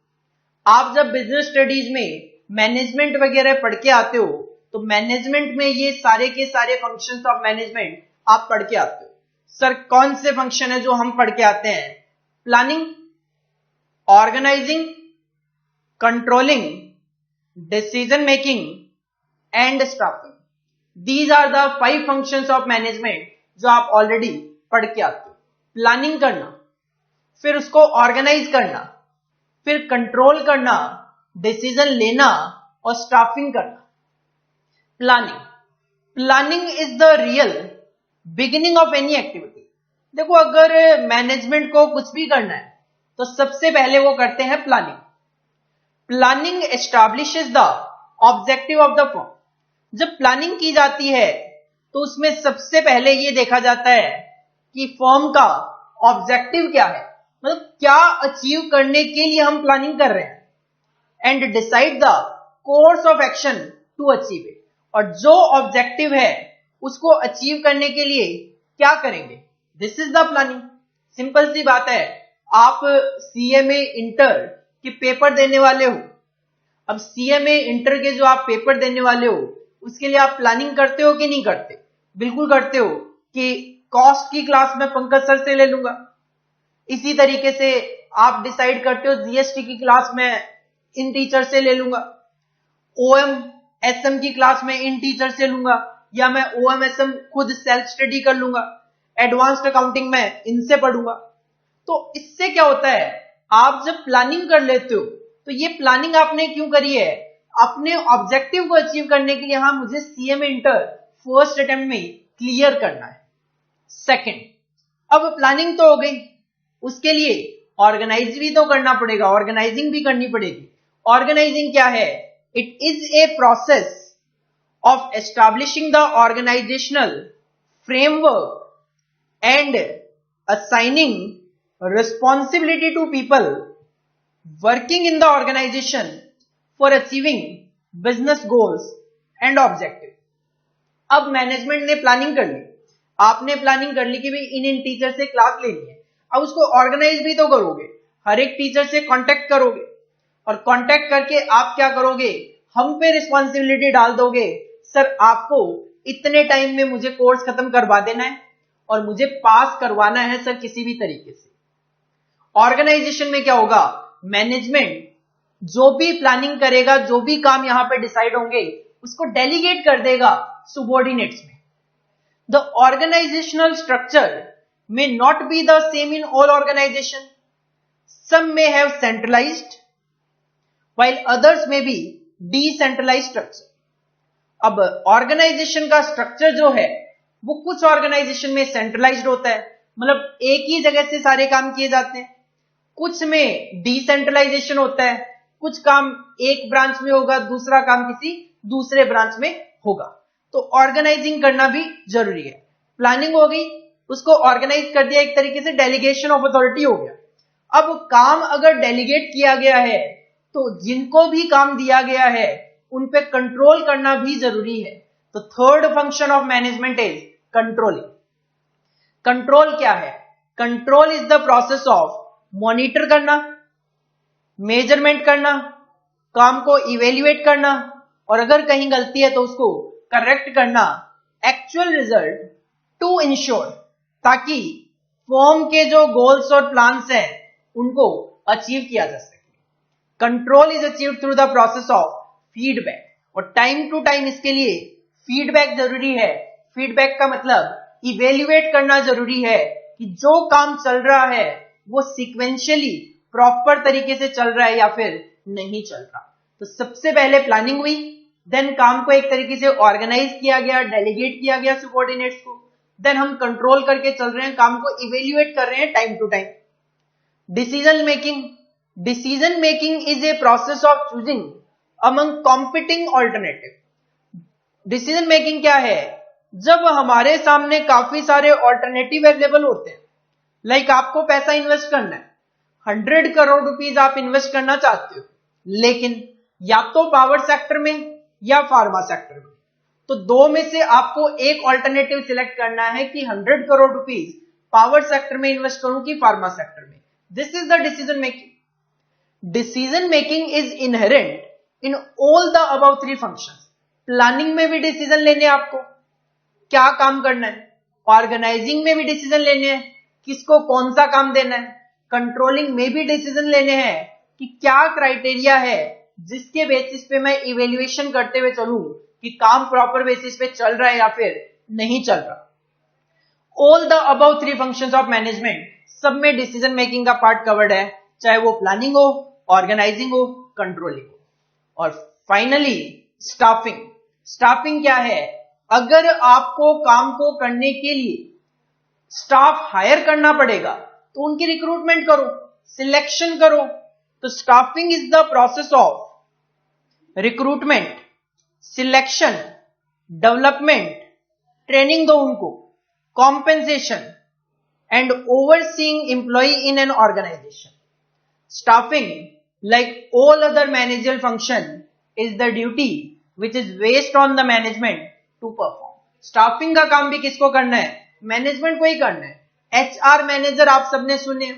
आप जब बिजनेस स्टडीज में मैनेजमेंट वगैरह पढ़ के आते हो तो मैनेजमेंट में ये सारे के सारे फंक्शंस ऑफ मैनेजमेंट आप पढ़ के आते हो। सर कौन से फंक्शन है जो हम पढ़ के आते हैं? Planning, organizing, controlling, decision making and staffing. These are the 5 functions of management जो आप ऑलरेडी पढ़ के आते हो। प्लानिंग करना, फिर उसको ऑर्गेनाइज करना, फिर कंट्रोल करना, डिसीजन लेना और स्टाफिंग करना। Planning, planning is the real beginning of any activity. देखो अगर मैनेजमेंट को कुछ भी करना है तो सबसे पहले वो करते हैं planning. Planning establishes the objective of the firm. जब प्लानिंग की जाती है तो उसमें सबसे पहले ये देखा जाता है कि फर्म का ऑब्जेक्टिव क्या है, मतलब क्या अचीव करने के लिए हम प्लानिंग कर रहे हैं, and decide the course of action to achieve it. और जो ऑब्जेक्टिव है उसको अचीव करने के लिए क्या करेंगे, this is the planning. Simple सी बात है, आप सीएमए इंटर के पेपर देने वाले हो। अब सीएमए इंटर के जो आप पेपर देने वाले हो उसके लिए आप प्लानिंग करते हो कि नहीं करते? बिल्कुल करते हो कि कॉस्ट की क्लास में पंकज सर से ले लूंगा। इसी तरीके से आप डिसाइड करते हो जीएसटी की क्लास में इन टीचर से ले लूंगा, ओएम एसएम की क्लास में इन टीचर से लूंगा, या मैं ओएम एसएम खुद सेल्फ स्टडी कर लूंगा, एडवांस्ड अकाउंटिंग में इनसे पढ़ूंगा। तो इससे क्या होता है, आप जब प्लानिंग कर लेते हो तो ये प्लानिंग आपने क्यों करी है? अपने ऑब्जेक्टिव को अचीव करने के लिए। हाँ, मुझे सीएमए इंटर फर्स्ट अटेम्प्ट में क्लियर करना है। सेकंड, अब प्लानिंग तो हो गई, उसके लिए ऑर्गेनाइज भी तो करना पड़ेगा, ऑर्गेनाइजिंग भी करनी पड़ेगी। ऑर्गेनाइजिंग क्या है? It is a process of establishing the organizational framework and assigning responsibility to people working in the organization for achieving business goals and objective। अब मैनेजमेंट ने प्लानिंग कर ली, आपने प्लानिंग कर ली कि भाई इन टीचर से क्लास लेनी है। अब उसको ऑर्गेनाइज भी तो करोगे, हर एक टीचर से कांटेक्ट करोगे, और कांटेक्ट करके आप क्या करोगे, हम पे रिस्पॉन्सिबिलिटी डाल दोगे, सर आपको इतने टाइम में मुझे कोर्स खत्म करवा देना है और मुझे पास करवाना है सर किसी भी तरीके से। ऑर्गेनाइजेशन में क्या होगा, मैनेजमेंट जो भी प्लानिंग करेगा, जो भी काम यहां पे डिसाइड होंगे, उसको डेलीगेट कर देगा सुबॉर्डिनेट्स में। The organizational structure may not be the same in all organization. Some may have centralized while others may be decentralized structure. अब ऑर्गेनाइजेशन का स्ट्रक्चर जो है वो कुछ ऑर्गेनाइजेशन में सेंट्रलाइज्ड होता है, मतलब एक ही जगह से सारे काम किए जाते हैं। कुछ में डिसेंट्रलाइजेशन होता है, कुछ काम एक ब्रांच में होगा, दूसरा काम किसी दूसरे ब्रांच में होगा। तो ऑर्गेनाइजिंग करना भी जरूरी है। प्लानिंग हो गई, उसको ऑर्गेनाइज कर दिया, एक तरीके से डेलीगेशन ऑफ अथॉरिटी हो गया। अब काम अगर डेलीगेट किया गया है तो जिनको भी काम दिया गया है उन पे कंट्रोल करना भी जरूरी है। तो third function of management is controlling. Control क्या है, control is the process of monitor करना, मेजरमेंट करना, काम को इवेल्युएट करना, और अगर कहीं गलती है तो उसको करेक्ट करना, एक्चुअल रिजल्ट टू इंश्योर, ताकि फॉर्म के जो गोल्स और प्लान्स हैं उनको अचीव किया जा सके। Control is achieve through the process of feedback, और टाइम टू टाइम इसके लिए फीडबैक जरूरी है। फीडबैक का मतलब इवेल्युएट करना जरूरी है कि जो काम चल रहा है वो सीक्वेंशियली प्रॉपर तरीके से चल रहा है या फिर नहीं चल रहा। तो सबसे पहले प्लानिंग हुई, देन काम को एक तरीके से ऑर्गेनाइज किया गया, डेलीगेट किया गया सुबॉर्डिनेट्स को, देन हम कंट्रोल करके चल रहे हैं, काम को इवेल्युएट कर रहे हैं time to time. Decision making, decision making is a process of choosing among competing alternative. Decision making क्या है, जब हमारे सामने काफी सारे ऑल्टरनेटिव अवेलेबल होते हैं। लाइक आपको पैसा इन्वेस्ट करना है, 100 करोड़ रुपीज आप इन्वेस्ट करना चाहते हो, लेकिन या तो पावर सेक्टर में या फार्मा सेक्टर में, तो दो में से आपको एक ऑल्टरनेटिव सिलेक्ट करना है कि 100 करोड़ रुपीज पावर सेक्टर में इन्वेस्ट करूं कि फार्मा सेक्टर में। This is the decision making. Decision making is inherent in all the above 3 functions. Planning में भी डिसीजन लेने आपको क्या काम करना है, ऑर्गेनाइजिंग में भी डिसीजन लेने हैं किसको कौन सा काम देना है, कंट्रोलिंग में भी डिसीजन लेने हैं कि क्या क्राइटेरिया है जिसके बेसिस पे मैं इवेल्युएशन करते हुए चलूं कि काम प्रॉपर बेसिस पे चल रहा है या फिर नहीं चल रहा। All the above 3 functions of management, सब में डिसीजन मेकिंग का पार्ट कवर्ड है, चाहे वो प्लानिंग हो, ऑर्गेनाइजिंग हो, कंट्रोलिंग हो। और फाइनली स्टाफिंग। स्टाफिंग क्या है, अगर आपको काम को करने के लिए स्टाफ हायर करना पड़ेगा तो उनकी रिक्रूटमेंट करो, सिलेक्शन करो। तो staffing is the process of recruitment, selection, development, training दो उनको, compensation and overseeing employ in an organization. Staffing, like all other managerial function, is the duty which is based on the management to perform. Staffing का काम भी किसको करना है, management को ही करना है। एचआर मैनेजर आप सबने सुने,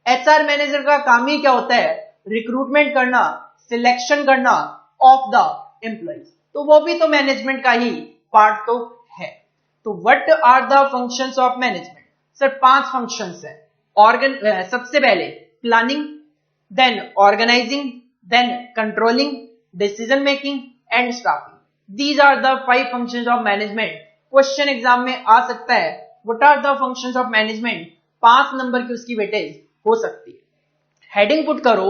एचआर मैनेजर का काम ही क्या होता है, रिक्रूटमेंट करना, सिलेक्शन करना ऑफ द एम्प्लॉइज। तो वो भी तो मैनेजमेंट का ही पार्ट तो है। तो what are the functions of management, sir 5 functions है। सबसे पहले planning, then organizing, then controlling, decision making and staffing. These are the 5 functions of management. Question exam में आ सकता है, what are the functions of management, 5 number की उसकी weightage हो सकती है। हेडिंग पुट करो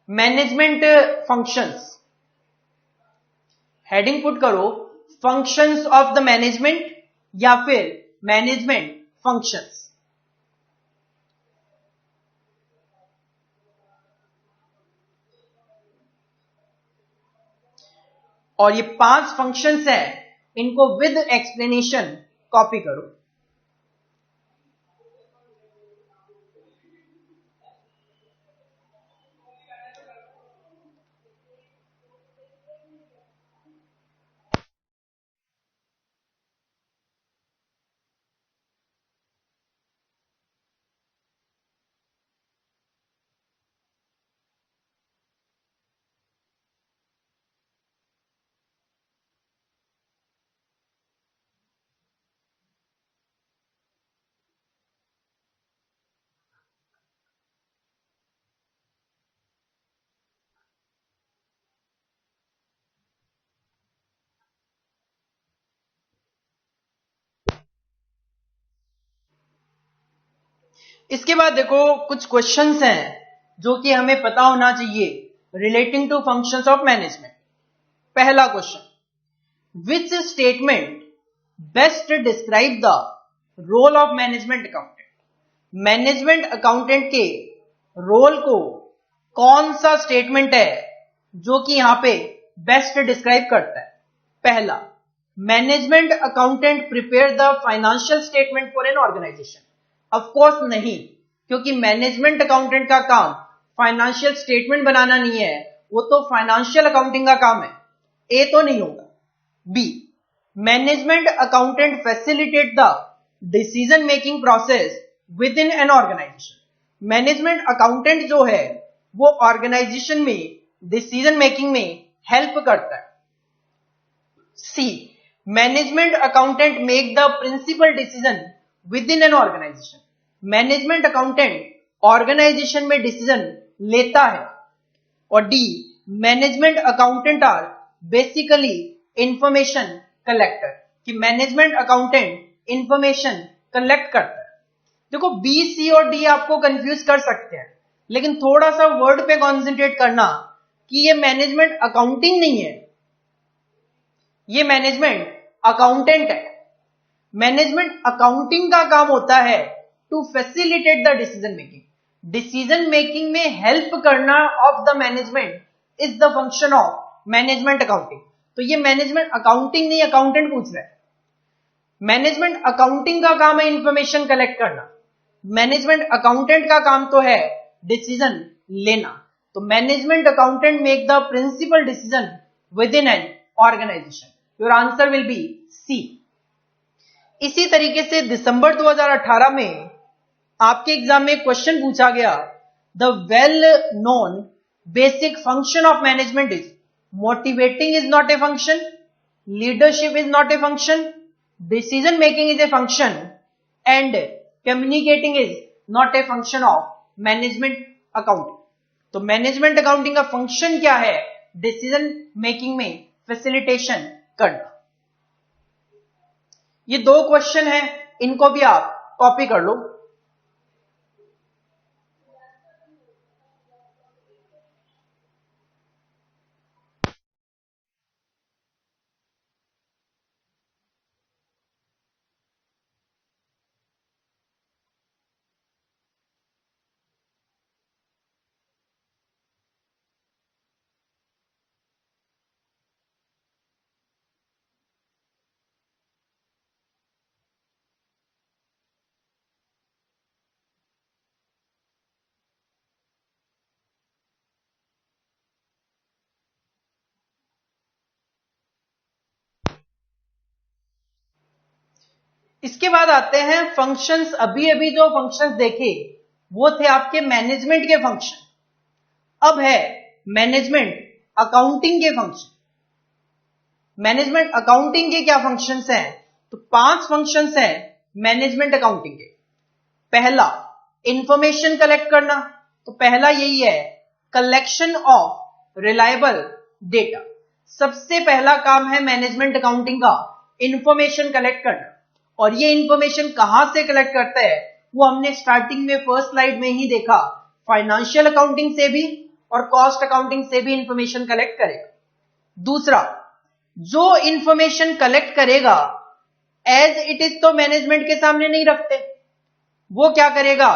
मैनेजमेंट फंक्शंस, हेडिंग पुट करो फंक्शंस ऑफ द मैनेजमेंट या फिर मैनेजमेंट फंक्शंस। और ये 5 फंक्शंस हैं, इनको विद एक्सप्लेनेशन कॉपी करो। इसके बाद देखो कुछ क्वेश्चंस हैं जो कि हमें पता होना चाहिए relating to functions of management. पहला question, which statement best describe the role of management accountant. Management accountant के रोल को कौन सा स्टेटमेंट है जो कि यहां पे बेस्ट डिस्क्राइब करता है। पहला, management accountant prepare the financial statement for an organization. Of course नहीं, क्योंकि मैनेजमेंट अकाउंटेंट का काम फाइनेंशियल स्टेटमेंट बनाना नहीं है, वो तो फाइनेंशियल अकाउंटिंग का काम है। ए तो नहीं होगा। B, management accountant facilitate the decision making process with in an organisation. Management accountant जो है वो ऑर्गेनाइजेशन में डिसीजन मेकिंग में हेल्प करता है। C, management accountant make the principal decision with in an organisation. Management accountant organisation में decision लेता है। और D, management accountant are basically information collector, कि मैनेजमेंट अकाउंटेंट इंफॉर्मेशन कलेक्ट करता है। देखो बी, सी और डी आपको कंफ्यूज कर सकते हैं, लेकिन थोड़ा सा वर्ड पे कॉन्सेंट्रेट करना कि ये मैनेजमेंट अकाउंटिंग नहीं है, ये मैनेजमेंट अकाउंटेंट है। मैनेजमेंट अकाउंटिंग का काम होता है to facilitate the decision making. Decision making में हेल्प करना of the management is the function of management accounting. तो ये मैनेजमेंट अकाउंटिंग नहीं, अकाउंटेंट पूछ रहा है। मैनेजमेंट अकाउंटिंग का काम है इंफॉर्मेशन कलेक्ट करना, मैनेजमेंट अकाउंटेंट का काम तो है डिसीजन लेना। तो management accountant make the principal decision with in an organization. Your answer will be C. इसी तरीके से दिसंबर 2018 में आपके एग्जाम में क्वेश्चन पूछा गया, the well known basic function of management is motivating is not a function, leadership is not a function, decision making is a function and communicating is not a function of management accounting. तो management accounting का function क्या है? Decision making में facilitation करना। ये दो question है, इनको भी आप कॉपी कर लो। इसके बाद आते हैं फंक्शंस। अभी अभी जो फंक्शंस देखे वो थे आपके मैनेजमेंट के फंक्शन। अब है मैनेजमेंट अकाउंटिंग के फंक्शन। मैनेजमेंट अकाउंटिंग के क्या फंक्शंस हैं? तो 5 फंक्शंस हैं मैनेजमेंट अकाउंटिंग के। पहला, इंफॉर्मेशन कलेक्ट करना। तो पहला यही है, कलेक्शन ऑफ रिलायबल डेटा। सबसे पहला काम है मैनेजमेंट अकाउंटिंग का इंफॉर्मेशन कलेक्ट करना। और ये इंफॉर्मेशन कहां से कलेक्ट करता है वो हमने स्टार्टिंग में फर्स्ट स्लाइड में ही देखा, फाइनेंशियल अकाउंटिंग से भी और कॉस्ट अकाउंटिंग से भी इंफॉर्मेशन कलेक्ट करेगा। दूसरा, जो इंफॉर्मेशन कलेक्ट करेगा एज इट इज तो मैनेजमेंट के सामने नहीं रखते, वो क्या करेगा,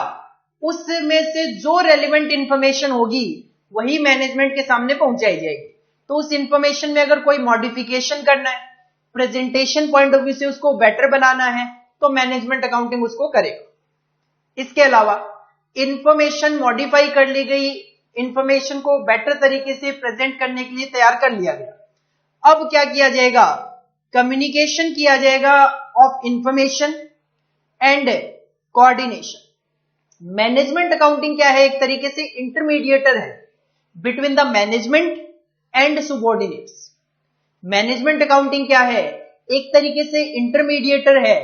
उसमें से जो रेलिवेंट इंफॉर्मेशन होगी वही मैनेजमेंट के सामने पहुंचाई जाएगी। तो उस इंफॉर्मेशन में अगर कोई मॉडिफिकेशन करना है, प्रेजेंटेशन पॉइंट ऑफ व्यू से उसको बेटर बनाना है, तो मैनेजमेंट अकाउंटिंग उसको करेगा। इसके अलावा इंफॉर्मेशन मॉडिफाई कर ली गई, इंफॉर्मेशन को बेटर तरीके से प्रेजेंट करने के लिए तैयार कर लिया गया। अब क्या किया जाएगा, कम्युनिकेशन किया जाएगा of information and coordination. Management accounting क्या है, एक तरीके से इंटरमीडिएटर है between the management and subordinates. Management accounting क्या है, एक तरीके से इंटरमीडिएटर है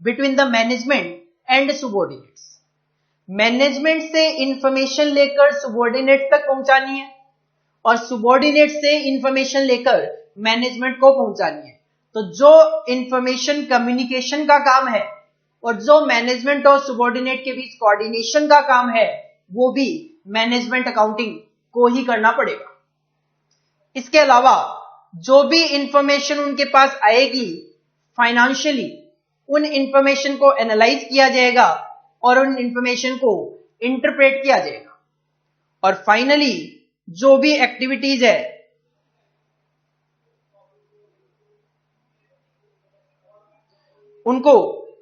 between the management and subordinates. Management से इंफॉर्मेशन लेकर सुबॉर्डिनेट तक पहुंचानी है और सुबॉर्डिनेट से इंफॉर्मेशन लेकर मैनेजमेंट को पहुंचानी है। तो जो इंफॉर्मेशन कम्युनिकेशन का काम है और जो मैनेजमेंट और सुबॉर्डिनेट के बीच कोऑर्डिनेशन का काम है वो भी मैनेजमेंट अकाउंटिंग को ही करना पड़ेगा। इसके अलावा जो भी इंफॉर्मेशन उनके पास आएगी फाइनेंशियली, उन इंफॉर्मेशन को एनालाइज किया जाएगा और उन इंफॉर्मेशन को इंटरप्रेट किया जाएगा, और फाइनली जो भी एक्टिविटीज है उनको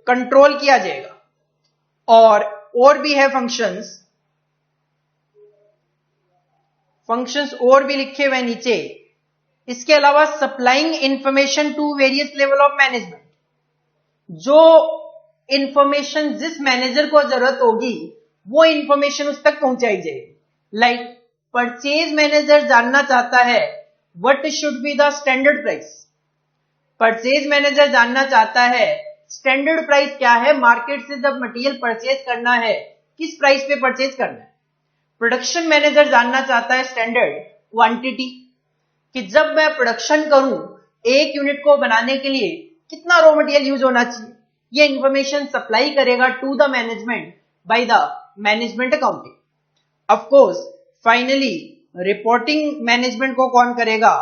कंट्रोल किया जाएगा। और भी है फंक्शंस और भी लिखे हुए नीचे। इसके अलावा supplying information to various level of management, जो इंफॉर्मेशन जिस मैनेजर को जरूरत होगी वो इंफॉर्मेशन उस तक पहुंचाई जाएगी। लाइक परचेज मैनेजर जानना चाहता है what should be the standard price. Purchase manager जानना चाहता है स्टैंडर्ड प्राइस क्या है, मार्केट से जब मटेरियल परचेज करना है किस प्राइस पे परचेज करना है। प्रोडक्शन मैनेजर जानना चाहता है स्टैंडर्ड क्वांटिटी, कि जब मैं प्रोडक्शन करूं एक यूनिट को बनाने के लिए कितना रॉ मटेरियल यूज होना चाहिए। ये इंफॉर्मेशन सप्लाई करेगा to the management by the management accounting. Of course finally reporting management को कौन करेगा,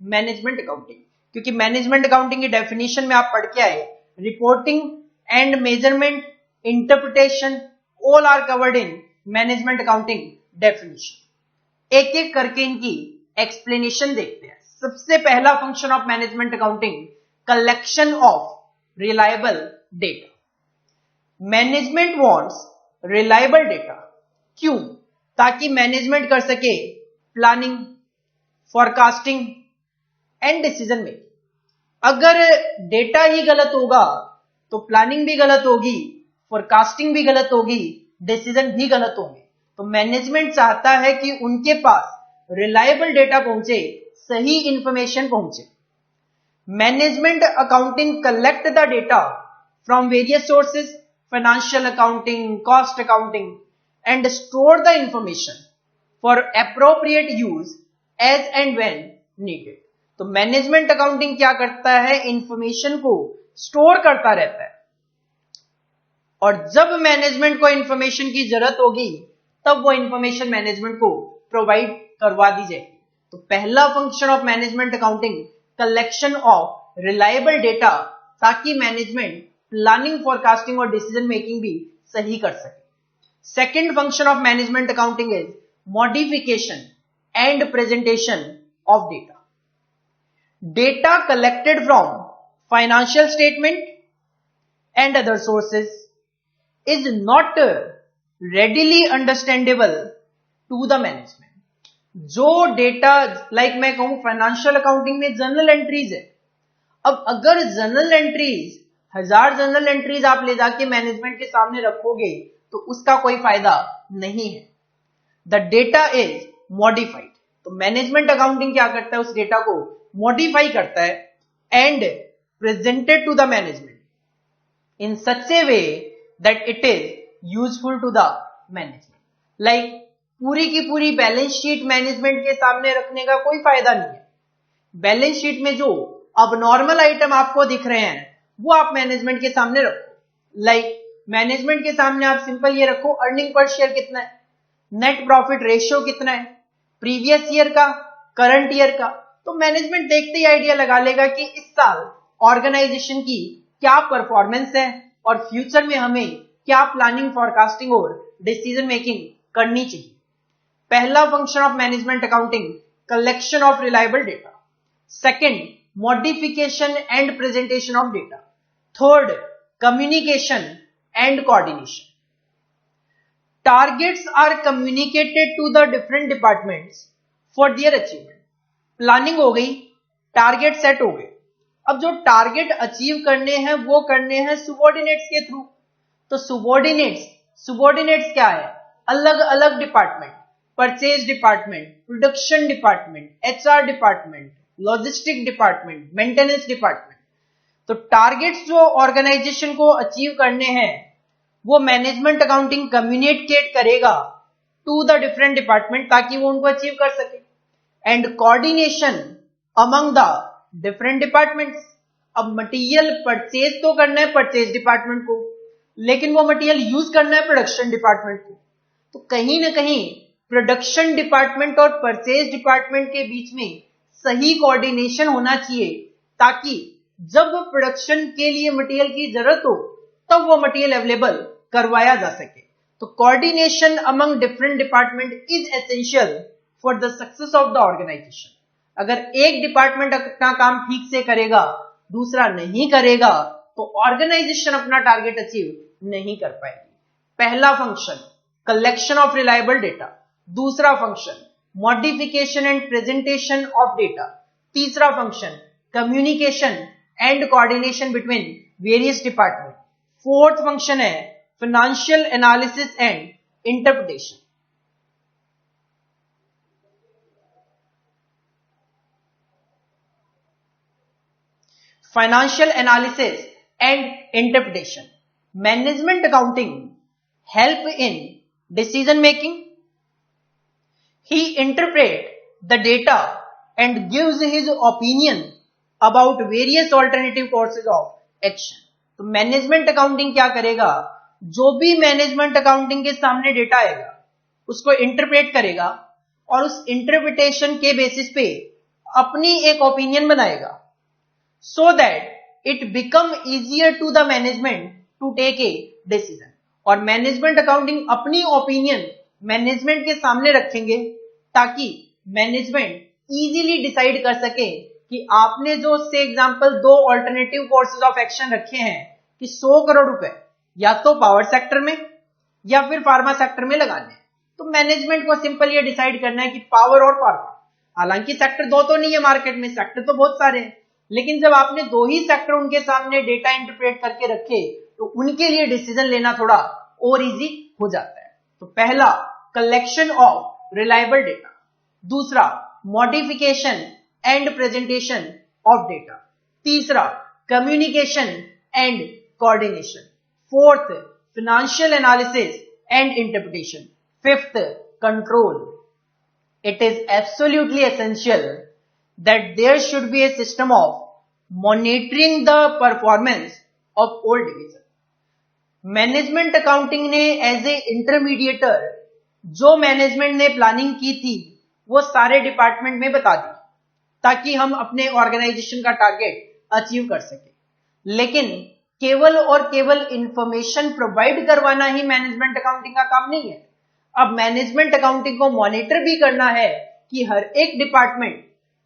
मैनेजमेंट अकाउंटिंग, क्योंकि मैनेजमेंट अकाउंटिंग की डेफिनेशन में आप पढ़ के आए reporting and measurement interpretation all are covered in management accounting definition. एक एक करके इनकी एक्सप्लेनेशन देखते हैं। सबसे पहला function of management accounting collection of reliable data. Management wants reliable data, क्यों? ताकि मैनेजमेंट कर सके planning, forecasting and decision making. अगर डेटा ही गलत होगा तो प्लानिंग भी गलत होगी, फॉरकास्टिंग भी गलत होगी, डिसीजन भी गलत होंगे। तो मैनेजमेंट चाहता है कि उनके पास रिलायबल डेटा पहुंचे, सही इंफॉर्मेशन पहुंचे। Management accounting collect the data from various sources, financial accounting, cost accounting, and store the information for appropriate use as and when needed. तो मैनेजमेंट अकाउंटिंग क्या करता है, इंफॉर्मेशन को स्टोर करता रहता है, और जब मैनेजमेंट को इंफॉर्मेशन की जरूरत होगी तब वो इंफॉर्मेशन मैनेजमेंट को प्रोवाइड करवा दी जाएगी। तो पहला function of management accounting collection of reliable data, ताकि मैनेजमेंट प्लानिंग, फॉरकास्टिंग और डिसीजन मेकिंग भी सही कर सके। Second function of management accounting is modification and presentation of data. Data collected from financial statement and other sources is not readily understandable to the management. जो data like मैं कहूं financial accounting में journal entries है। अब अगर journal entries 1000 journal entries आप ले जाके मैनेजमेंट के सामने रखोगे तो उसका कोई फायदा नहीं है। The data is modified. तो मैनेजमेंट अकाउंटिंग क्या करता है, उस डेटा को मॉडिफाई करता है and presented to the management in such a way that it is useful to the management. Like पूरी की पूरी बैलेंस शीट मैनेजमेंट के सामने रखने का कोई फायदा नहीं है। बैलेंस शीट में जो अब नॉर्मल आइटम आपको दिख रहे हैं वो आप मैनेजमेंट के सामने रखो। लाइक मैनेजमेंट के सामने आप सिंपल ये रखो, अर्निंग पर शेयर कितना है, नेट प्रॉफिट रेशियो कितना है, प्रीवियस ईयर का, करंट ईयर का। तो मैनेजमेंट देखते ही आइडिया लगा लेगा कि इस साल ऑर्गेनाइजेशन की क्या परफॉर्मेंस है और फ्यूचर में हमें क्या प्लानिंग, फॉरकास्टिंग और डिसीजन मेकिंग करनी चाहिए। पहला function of management accounting collection of reliable data. Second modification and presentation of data. Third communication and coordination. Targets are communicated to the different departments for their achievement. Planning हो गई, target set हो गए। अब जो target achieve करने हैं वो करने हैं सुबॉर्डिनेट्स के थ्रू। तो सुबॉर्डिनेट्स क्या है, अलग अलग department, purchase department, production department, HR department, logistic department, maintenance department. तो टारगेट्स जो ऑर्गेनाइजेशन को अचीव करने हैं वो मैनेजमेंट अकाउंटिंग कम्युनिकेट करेगा टू द डिफरेंट डिपार्टमेंट ताकि वो उनको अचीव कर सके। And coordination among the different departments. अब मटेरियल परचेज तो करना है परचेज डिपार्टमेंट को, लेकिन वो मटेरियल यूज करना है प्रोडक्शन डिपार्टमेंट को। तो कहीं ना कहीं प्रोडक्शन डिपार्टमेंट और परचेज डिपार्टमेंट के बीच में सही कोऑर्डिनेशन होना चाहिए, ताकि जब प्रोडक्शन के लिए मटेरियल की जरूरत हो तब वो मटेरियल अवेलेबल करवाया जा सके। तो coordination among different department is essential for the success of the organization. अगर एक डिपार्टमेंट अपना काम ठीक से करेगा, दूसरा नहीं करेगा, तो ऑर्गेनाइजेशन अपना टारगेट अचीव नहीं कर पाएगी। पहला function collection of reliable data, दूसरा function modification and presentation of data, तीसरा function communication and coordination between various department, fourth function है financial analysis and interpretation. Financial analysis and interpretation. Management accounting help in decision making. He interprets the data and gives his opinion about various alternative courses of action. तो management accounting क्या करेगा? जो भी management accounting के सामने data आएगा उसको interpret करेगा और उस इंटरप्रिटेशन के बेसिस पे अपनी एक ओपिनियन बनाएगा, so that it become easier to the management to take a decision. और मैनेजमेंट अकाउंटिंग अपनी ओपिनियन मैनेजमेंट के सामने रखेंगे ताकि मैनेजमेंट इजीली डिसाइड कर सके कि आपने जो से एग्जांपल दो ऑल्टरनेटिव कोर्सेज ऑफ एक्शन रखे हैं कि 100 करोड़ रुपए या तो पावर सेक्टर में या फिर फार्मा सेक्टर में लगाने हैं, तो मैनेजमेंट को सिंपल ये डिसाइड करना है कि पावर और फार्मा। हालांकि सेक्टर दो तो नहीं है मार्केट में, सेक्टर तो बहुत सारे हैं, लेकिन जब आपने दो ही सेक्टर उनके सामने डेटा इंटरप्रेट करके रखे तो उनके लिए डिसीजन लेना थोड़ा और इजी हो जाता है। तो पहला कलेक्शन ऑफ रिलायबल डेटा, दूसरा modification and presentation of data, तीसरा communication and coordination, fourth financial analysis and interpretation, fifth control. It is absolutely essential that there should be a system of monitoring the performance of all division. Management accounting ने as a intermediator जो management ने planning की थी वो सारे department में बता दी ताकि हम अपने ऑर्गेनाइजेशन का टारगेट अचीव कर सके। लेकिन केवल और केवल इंफॉर्मेशन प्रोवाइड करवाना ही मैनेजमेंट अकाउंटिंग का काम नहीं है। अब मैनेजमेंट अकाउंटिंग को मॉनिटर भी करना है कि हर एक डिपार्टमेंट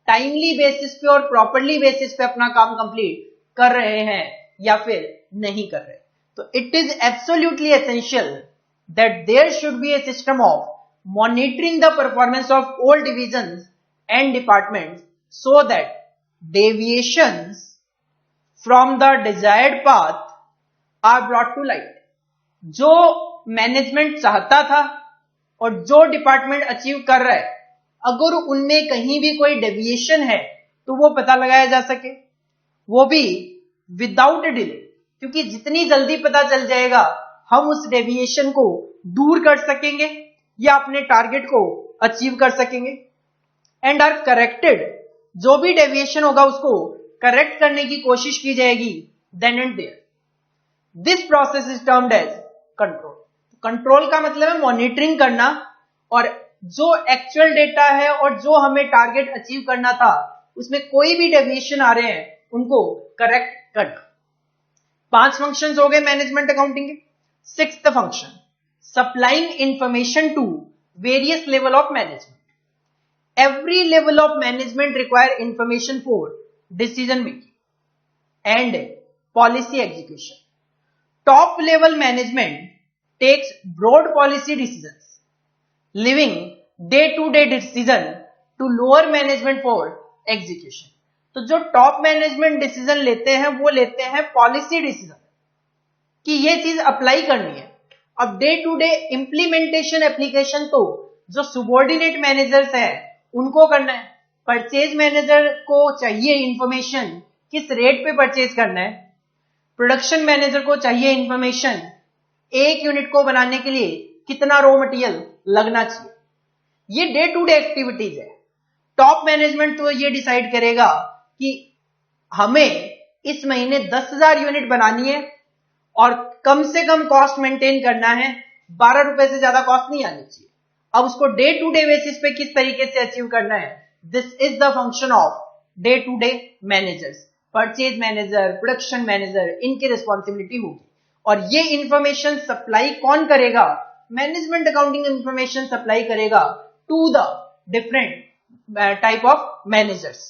टाइमली बेसिस पे और प्रॉपरली बेसिस पे अपना काम कंप्लीट कर रहे हैं या फिर नहीं कर रहे। तो it is absolutely essential that there should be a system of monitoring the performance of all divisions and departments so that deviations from the desired path are brought to light. जो मैनेजमेंट चाहता था और जो department achieve कर रहा है, अगर उनमें कहीं भी कोई डेविएशन है तो वो पता लगाया जा सके, वो भी विदाउट डिले, क्योंकि जितनी जल्दी पता चल जाएगा हम उस डेविएशन को दूर कर सकेंगे या अपने टारगेट को अचीव कर सकेंगे। एंड आर करेक्टेड, जो भी डेविएशन होगा उसको करेक्ट करने की कोशिश की जाएगी then and there. This process is termed as control. Control का मतलब है मॉनिटरिंग करना और जो एक्चुअल डेटा है और जो हमें टारगेट अचीव करना था उसमें कोई भी डेविएशन आ रहे हैं उनको करेक्ट करना। 5 फंक्शंस हो गए मैनेजमेंट अकाउंटिंग के। 6th function supplying information to various level of management. Every level of management require information for decision making and policy execution. Top level management takes broad policy decisions, leaving day to day decision to lower management for execution. तो जो top management decision लेते हैं वो लेते हैं policy decision कि ये चीज अप्लाई करनी है। अब day to day implementation application तो जो सुबॉर्डिनेट मैनेजर्स हैं उनको करना है। परचेज मैनेजर को चाहिए इंफॉर्मेशन किस रेट पे परचेज करना है, प्रोडक्शन मैनेजर को चाहिए इंफॉर्मेशन एक यूनिट को बनाने के लिए कितना रॉ मटेरियल लगना चाहिए। ये डे टू डे एक्टिविटीज है। टॉप मैनेजमेंट तो ये डिसाइड करेगा कि हमें इस महीने 10,000 यूनिट बनानी है और कम से कम कॉस्ट मेंटेन करना है, 12 रुपए से ज्यादा कॉस्ट नहीं आनी चाहिए। अब उसको डे टू डे बेसिस पे किस तरीके से अचीव करना है, this is the function of day to day managers. Purchase manager, production manager, इनकी रिस्पॉन्सिबिलिटी होगी। और ये इंफॉर्मेशन सप्लाई कौन करेगा, मैनेजमेंट अकाउंटिंग इंफॉर्मेशन सप्लाई करेगा to the different type of managers.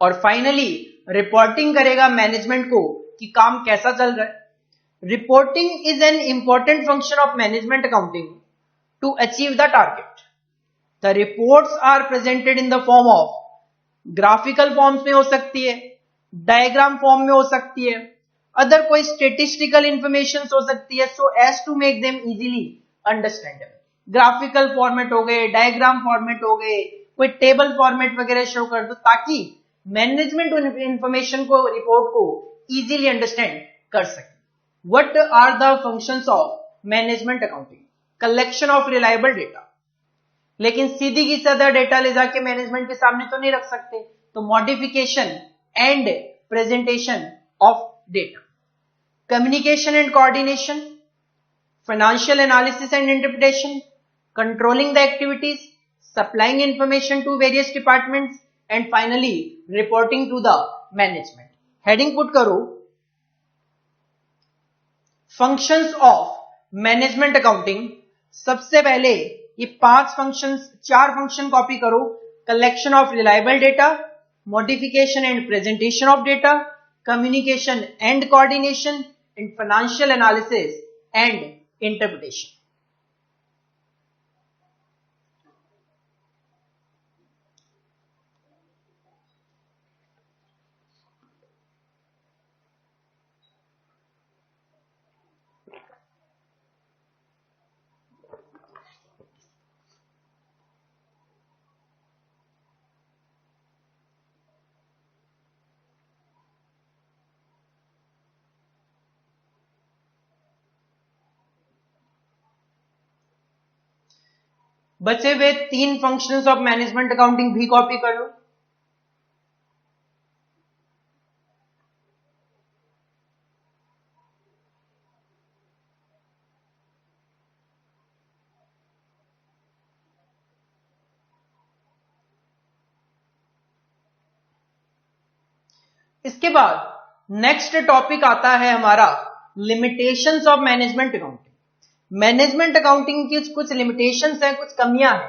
और फाइनली रिपोर्टिंग करेगा मैनेजमेंट को कि काम कैसा चल रहा है। Reporting is an important function of management accounting to achieve the target. The reports are presented in the form of graphical forms में हो सकती है, डायग्राम फॉर्म में हो सकती है, अदर कोई स्टेटिस्टिकल इंफॉर्मेशन हो सकती है, so as to make them easily understandable. Graphical format हो गए, डायग्राम फॉर्मेट हो गए, कोई टेबल फॉर्मेट वगैरह शो कर दो ताकि मैनेजमेंट इंफॉर्मेशन को, रिपोर्ट को इजीली अंडरस्टैंड कर सके। What are the functions of management accounting, collection of reliable data. लेकिन सीधी की साधा डेटा ले जाके मैनेजमेंट के सामने तो नहीं रख सकते, तो modification and presentation of data, communication and coordination, financial analysis and interpretation, controlling the activities, supplying information to various departments and finally reporting to the management. Heading put करो, फंक्शंस ऑफ मैनेजमेंट अकाउंटिंग। सबसे पहले ये 4 function copy करो, collection of reliable data, modification and presentation of data, communication and coordination, and financial analysis and interpretation. बचे हुए 3 functions of management accounting भी copy कर लो। इसके बाद नेक्स्ट टॉपिक आता है हमारा limitations of management accounting. Management accounting की कुछ लिमिटेशंस हैं, कुछ कमियां हैं।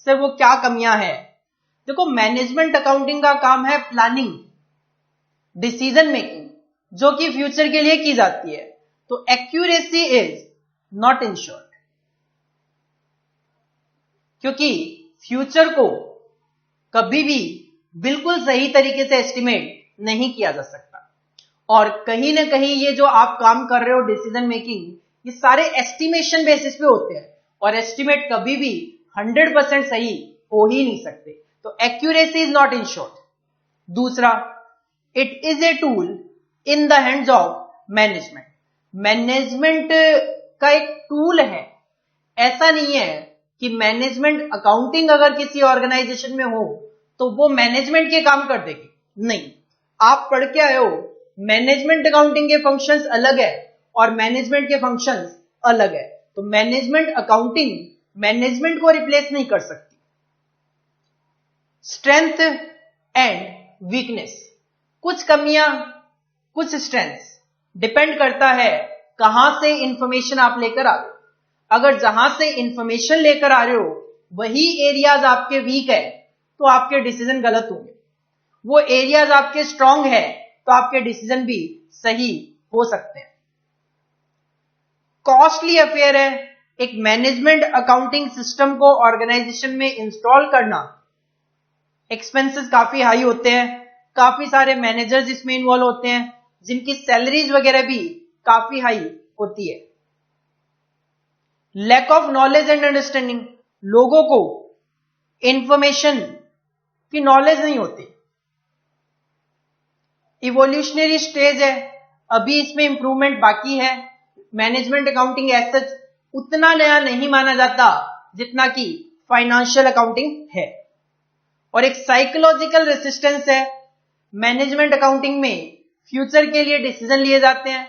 सर वो क्या कमियां हैं? देखो, मैनेजमेंट अकाउंटिंग का काम है प्लानिंग, डिसीजन मेकिंग, जो कि फ्यूचर के लिए की जाती है। तो एक्यूरेसी इज नॉट इंश्योर्ड, क्योंकि फ्यूचर को कभी भी बिल्कुल सही तरीके से एस्टिमेट नहीं किया जा सकता। और कहीं ना कहीं ये जो आप काम कर रहे हो डिसीजन मेकिंग, ये सारे एस्टिमेशन बेसिस पे होते हैं और एस्टिमेट कभी भी 100% सही हो ही नहीं सकते। तो एक्यूरेसी इज नॉट इंश्योर्ड। दूसरा, it is a tool in the hands of management. Management का एक टूल है, ऐसा नहीं है कि मैनेजमेंट अकाउंटिंग अगर किसी ऑर्गेनाइजेशन में हो तो वो मैनेजमेंट के काम कर देगी, नहीं। आप पढ़ के आए हो, मैनेजमेंट अकाउंटिंग के फंक्शंस अलग है और मैनेजमेंट के फंक्शंस अलग है। तो मैनेजमेंट अकाउंटिंग मैनेजमेंट को रिप्लेस नहीं कर सकती। स्ट्रेंथ एंड वीकनेस, कुछ कमियां, कुछ स्ट्रेंथ्स, डिपेंड करता है कहां से इंफॉर्मेशन आप लेकर आ रहे हो। अगर जहां से इंफॉर्मेशन लेकर आ रहे हो वही एरियाज आपके वीक है तो आपके डिसीजन गलत होंगे। वो एरियाज आपके स्ट्रांग है तो आपके डिसीजन भी सही हो सकते हैं। कॉस्टली अफेयर है एक मैनेजमेंट अकाउंटिंग सिस्टम को ऑर्गेनाइजेशन में इंस्टॉल करना। एक्सपेंसेस काफी हाई होते हैं, काफी सारे मैनेजर्स इसमें इन्वॉल्व होते हैं जिनकी सैलरीज वगैरह भी काफी हाई होती है। Lack of knowledge and understanding, लोगों को इंफॉर्मेशन की नॉलेज नहीं होती। इवोल्यूशनरी स्टेज है, अभी इसमें इंप्रूवमेंट बाकी है। मैनेजमेंट अकाउंटिंग एज सच उतना नया नहीं माना जाता जितना कि फाइनेंशियल अकाउंटिंग है। और एक साइकोलॉजिकल रेसिस्टेंस है। मैनेजमेंट अकाउंटिंग में फ्यूचर के लिए डिसीजन लिए जाते हैं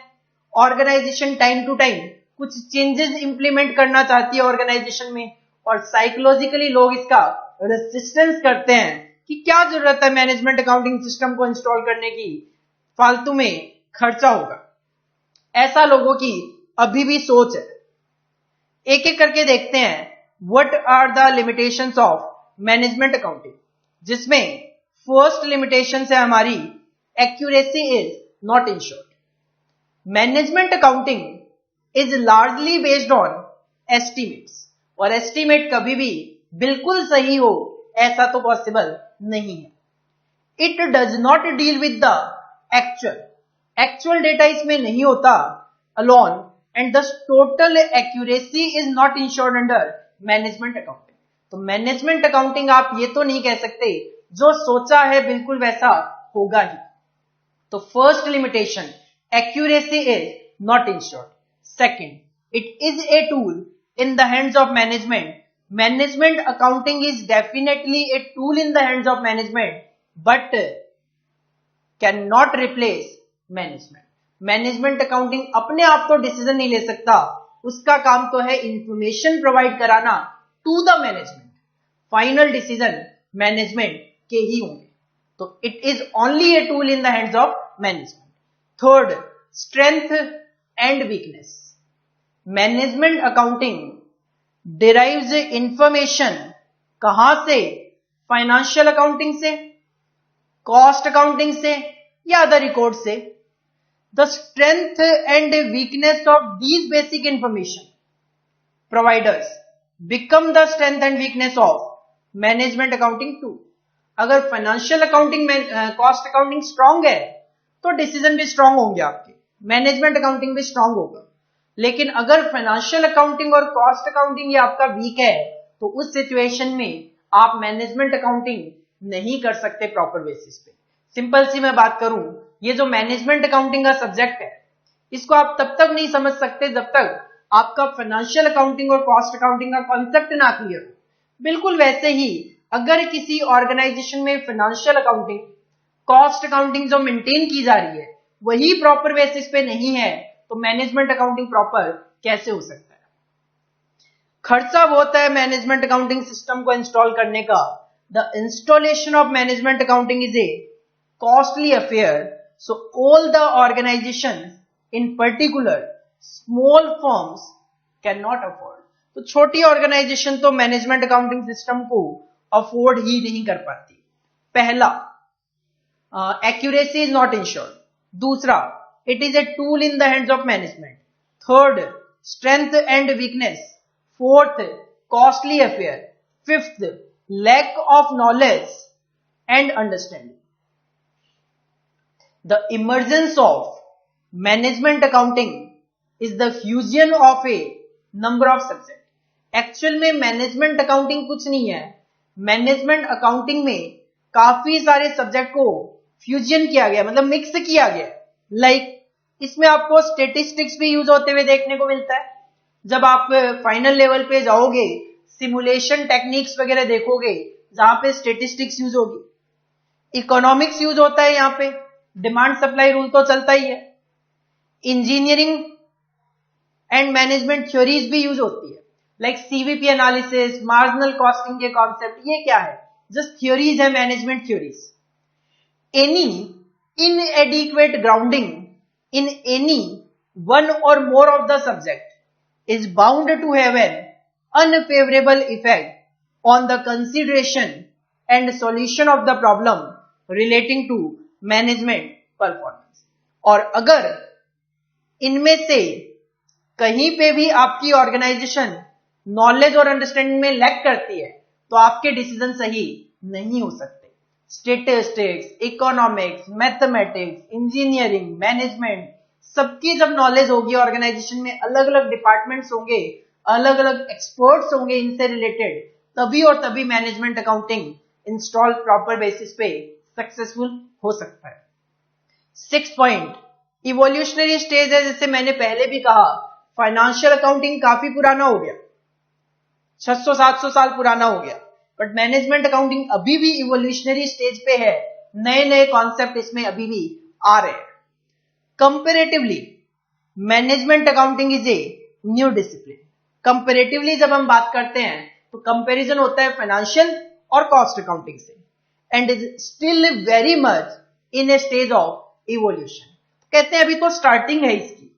ऑर्गेनाइजेशन टाइम टू टाइम कुछ चेंजेस इंप्लीमेंट करना चाहती है ऑर्गेनाइजेशन में, और साइकोलॉजिकली लोग इसका रेजिस्टेंस करते हैं कि क्या जरूरत है मैनेजमेंट अकाउंटिंग सिस्टम को इंस्टॉल करने की, फालतू में खर्चा होगा। ऐसा लोगों की अभी भी सोच है। एक एक करके देखते हैं what are the limitations of management accounting, जिसमें फर्स्ट लिमिटेशन है हमारी accuracy is not ensured. Management accounting is largely based on estimates, और एस्टिमेट कभी भी बिल्कुल सही हो ऐसा तो पॉसिबल नहीं है। It does not deal with the actual data इसमें नहीं होता alone, and the total accuracy is not ensured under management accounting. तो मैनेजमेंट अकाउंटिंग आप ये तो नहीं कह सकते जो सोचा है बिल्कुल वैसा होगा ही। तो first limitation, accuracy is not insured. Second, it is a tool in the hands of management. Management accounting is definitely a tool in the hands of management, but cannot replace management. Management accounting अपने आप तो decision नहीं ले सकता, उसका काम तो है इंफॉर्मेशन प्रोवाइड कराना to the management. Final decision management के ही होंगे। तो it is only a tool in the hands of management. Third, strength and weakness. Management accounting derives information कहां से? फाइनेंशियल अकाउंटिंग से, कॉस्ट अकाउंटिंग से, या अदर रिकॉर्ड से। The strength and weakness of these basic information providers become the strength and weakness of management accounting too. अगर financial accounting में cost accounting strong है तो डिसीजन भी स्ट्रांग होंगे आपके, मैनेजमेंट अकाउंटिंग भी स्ट्रांग होगा। लेकिन अगर फाइनेंशियल अकाउंटिंग और कॉस्ट अकाउंटिंग ये आपका वीक है तो उस सिचुएशन में आप मैनेजमेंट अकाउंटिंग नहीं कर सकते प्रॉपर बेसिस पे। सिंपल सी मैं बात करूं, ये जो मैनेजमेंट अकाउंटिंग का सब्जेक्ट है इसको आप तब तक नहीं समझ सकते जब तक आपका फाइनेंशियल अकाउंटिंग और कॉस्ट अकाउंटिंग का कॉन्सेप्ट ना क्लियर हो। बिल्कुल वैसे ही अगर किसी ऑर्गेनाइजेशन में फाइनेंशियल अकाउंटिंग, कॉस्ट अकाउंटिंग जो मेंटेन की जा रही है वही प्रॉपर बेसिस पे नहीं है तो मैनेजमेंट अकाउंटिंग प्रॉपर कैसे हो सकता है? खर्चा बहुत है मैनेजमेंट अकाउंटिंग सिस्टम को इंस्टॉल करने का। The installation of management accounting is a costly affair, so all the organisation in particular small firms can not afford. तो छोटी ऑर्गेनाइजेशन तो मैनेजमेंट अकाउंटिंग सिस्टम को अफोर्ड ही नहीं कर पाती। पहला, एक्यूरेसी इज नॉट इंश्योर्ड। दूसरा, it is a tool in the hands of management. Third, strength and weakness. Fourth, costly affair. Fifth, lack of knowledge and understanding. The emergence of management accounting is the fusion of a number of subjects. Actual में management accounting कुछ नहीं है, management accounting में काफी सारे subject को fusion किया गया, मतलब मिक्स किया गया। लाइक इसमें आपको स्टेटिस्टिक्स भी यूज होते हुए देखने को मिलता है। जब आप फाइनल लेवल पे जाओगे सिमुलेशन टेक्निक्स वगैरह देखोगे जहां पे स्टेटिस्टिक्स यूज होगी। इकोनॉमिक्स यूज होता है, यहाँ पे डिमांड सप्लाई रूल तो चलता ही है। इंजीनियरिंग एंड मैनेजमेंट थ्योरीज भी यूज होती है, like CVP analysis, marginal costing के कॉन्सेप्ट। ये क्या है? जस्ट थ्योरीज है, management theories. Any inadequate grounding in any one or more of the subject is bound to have an unfavorable effect on the consideration and solution of the problem relating to management performance. और अगर इनमें से कहीं पे भी आपकी organisation knowledge और understanding में लैक करती है तो आपके डिसीजन सही नहीं हो सकते। Statistics, economics, mathematics, engineering, management, सबकी जब नॉलेज होगी ऑर्गेनाइजेशन में, अलग अलग डिपार्टमेंट्स होंगे, अलग अलग एक्सपर्ट्स होंगे इनसे रिलेटेड, तभी और तभी management accounting install proper basis पे सक्सेसफुल हो सकता है। 6 पॉइंट, इवोल्यूशनरी स्टेज है। जैसे मैंने पहले भी कहा, फाइनेंशियल अकाउंटिंग काफी पुराना हो गया, 600-700 साल पुराना हो गया, बट मैनेजमेंट अकाउंटिंग अभी भी इवोल्यूशनरी स्टेज पे है। नए नए कॉन्सेप्ट इसमें अभी भी आ रहे हैं। Comparatively management accounting is a new discipline. Comparatively जब हम बात करते हैं तो कंपैरिजन होता है फाइनेंशियल और कॉस्ट अकाउंटिंग से, and is still very much in a stage of evolution. कहते हैं अभी तो स्टार्टिंग है इसकी।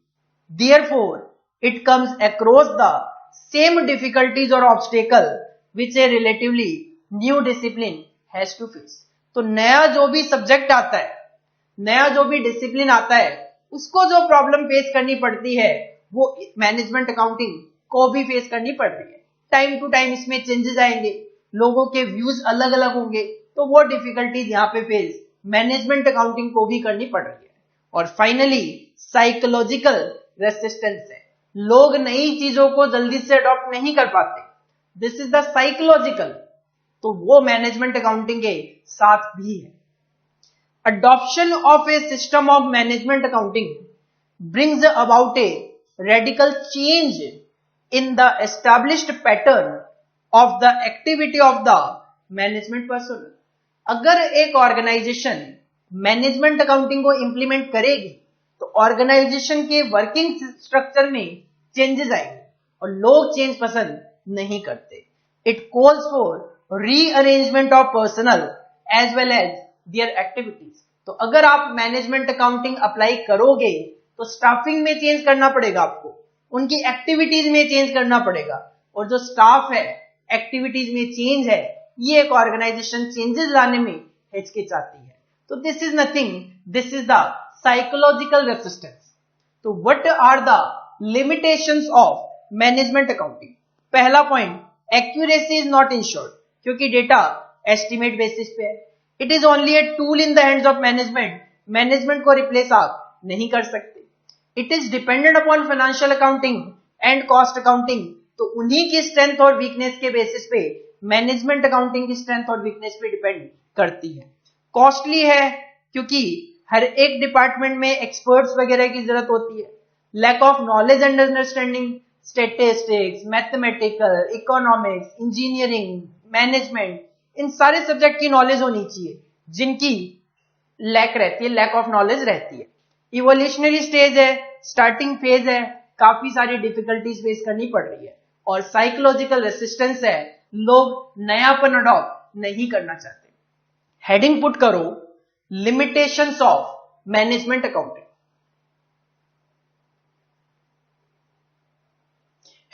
Therefore, it comes across the same difficulties or obstacle which a relatively new discipline has to face। तो नया जो भी सब्जेक्ट आता है, नया जो भी डिसिप्लिन आता है, उसको जो प्रॉब्लम फेस करनी पड़ती है वो मैनेजमेंट अकाउंटिंग को भी फेस करनी पड़ती है। टाइम टू टाइम इसमें चेंजेस आएंगे, लोगों के व्यूज अलग अलग होंगे, तो वो डिफिकल्टीज यहाँ पे फेस मैनेजमेंट अकाउंटिंग को भी करनी पड़ रही है। और फाइनली साइकोलॉजिकल रेसिस्टेंस है, लोग नई चीजों को जल्दी से अडॉप्ट नहीं कर पाते। दिस इज द साइकोलॉजिकल, तो वो मैनेजमेंट अकाउंटिंग के साथ भी है। Adoption of A system of management accounting brings about a radical change in the established pattern of the activity of the management person. अगर एक ऑर्गेनाइजेशन मैनेजमेंट अकाउंटिंग को implement करेगी तो ऑर्गेनाइजेशन के वर्किंग स्ट्रक्चर में चेंजेस आएंगे, और लोग चेंज पसंद नहीं करते। It calls for rearrangement of personal as well as their activities. तो अगर आप मैनेजमेंट अकाउंटिंग अप्लाई करोगे तो स्टाफिंग में चेंज करना पड़ेगा आपको, उनकी एक्टिविटीज में चेंज करना पड़ेगा, और जो स्टाफ है एक्टिविटीज में चेंज है, ये एक ऑर्गेनाइजेशन चेंजेस लाने में हिचकिचाती है। तो this is nothing, this is the psychological resistance. तो what are the limitations of management accounting? पहला point, accuracy is not insured, क्योंकि डेटा एस्टिमेट बेसिस पे है। It is only a tool in the hands of management, management को replace आप नहीं कर सकते। It is dependent upon financial accounting and cost accounting, तो उन्हीं की स्ट्रेंथ और वीकनेस के बेसिस पे मैनेजमेंट अकाउंटिंग की स्ट्रेंथ और वीकनेस पे डिपेंड करती है। कॉस्टली है क्योंकि हर एक डिपार्टमेंट में एक्सपर्ट्स वगैरह की जरूरत होती है। Lack of knowledge and understanding, statistics, mathematical, economics, engineering, management, इन सारे सब्जेक्ट की नॉलेज होनी चाहिए, जिनकी लैक रहती है, लैक ऑफ नॉलेज रहती है। इवोल्यूशनरी स्टेज है, स्टार्टिंग फेज है, काफी सारी डिफिकल्टीज फेस करनी पड़ रही है, और साइकोलॉजिकल रेसिस्टेंस है, लोग नयापन अडॉप्ट नहीं करना चाहते। हेडिंग पुट करो, limitations of management accounting.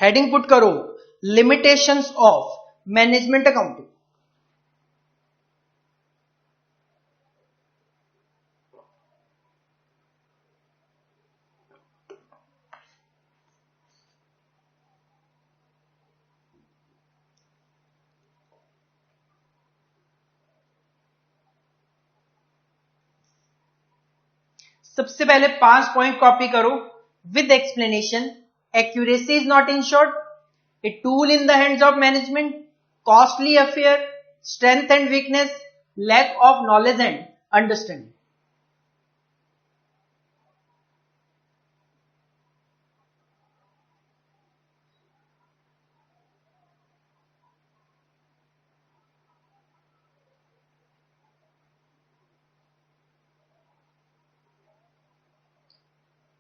Heading put करो, लिमिटेशंस ऑफ मैनेजमेंट अकाउंटिंग। सबसे पहले 5 पॉइंट कॉपी करो with explanation. Accuracy is not ensured, a tool in the hands of management, costly affair, strength and weakness, lack of knowledge and understanding.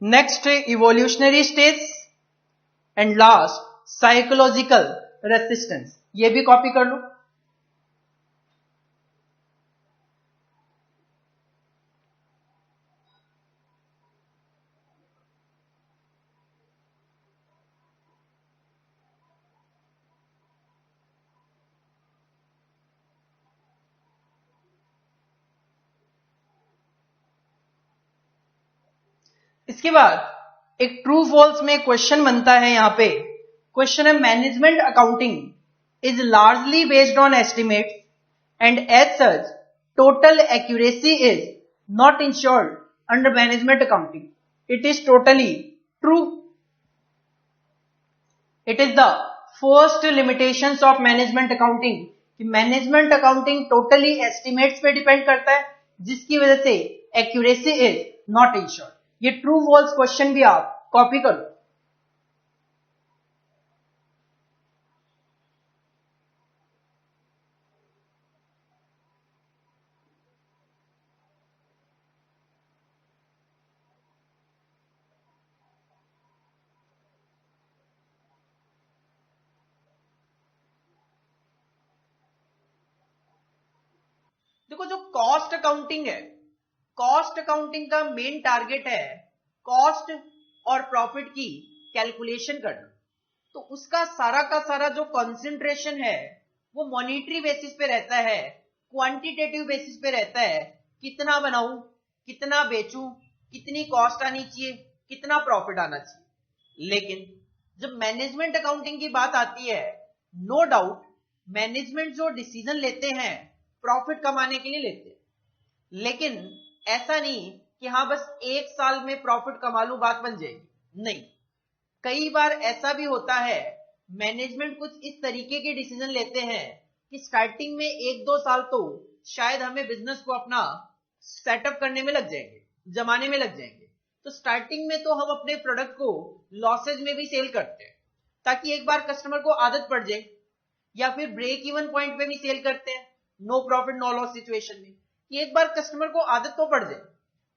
Next evolutionary stage, and last psychological resistance. ये भी copy कर लो। इसके बाद एक true false में question बनता है। यहां पे क्वेश्चन है, management accounting is largely based on estimate and as such total accuracy is not ensured under management accounting. It is totally true. It is the first limitations of management accounting कि management accounting totally estimates पे depend करता है, जिसकी वजह से एक्यूरेसी is not इंश्योर्ड। ये ट्रू फॉल्स क्वेश्चन भी आप कॉपी कर लो। देखो जो कॉस्ट अकाउंटिंग है, कॉस्ट अकाउंटिंग का मेन टारगेट है कॉस्ट और प्रॉफिट की कैलकुलेशन करना। तो उसका सारा का सारा जो कंसंट्रेशन है वो मॉनिटरी बेसिस पे रहता है, क्वांटिटेटिव बेसिस पे रहता है, कितना बनाऊं, कितना बेचूं, कितनी कॉस्ट आनी चाहिए, कितना प्रॉफिट आना चाहिए। लेकिन जब मैनेजमेंट अकाउंटिंग की बात आती है, नो डाउट मैनेजमेंट जो डिसीजन लेते हैं प्रॉफिट कमाने के लिए लेते हैं, लेकिन ऐसा नहीं कि हाँ बस एक साल में प्रॉफिट कमा लूं बात बन जाएगी, नहीं। कई बार ऐसा भी होता है, मैनेजमेंट कुछ इस तरीके के डिसीजन लेते हैं कि स्टार्टिंग में 1-2 साल तो शायद हमें बिजनेस को अपना सेटअप करने में लग जाएंगे, जमाने में लग जाएंगे। तो स्टार्टिंग में तो हम अपने प्रोडक्ट को लॉसेज में भी सेल करते हैं ताकि एक बार कस्टमर को आदत पड़ जाए, या फिर ब्रेक इवन पॉइंट पे भी सेल करते हैं no profit no loss situation में, कि एक बार कस्टमर को आदत तो पड़ जाए।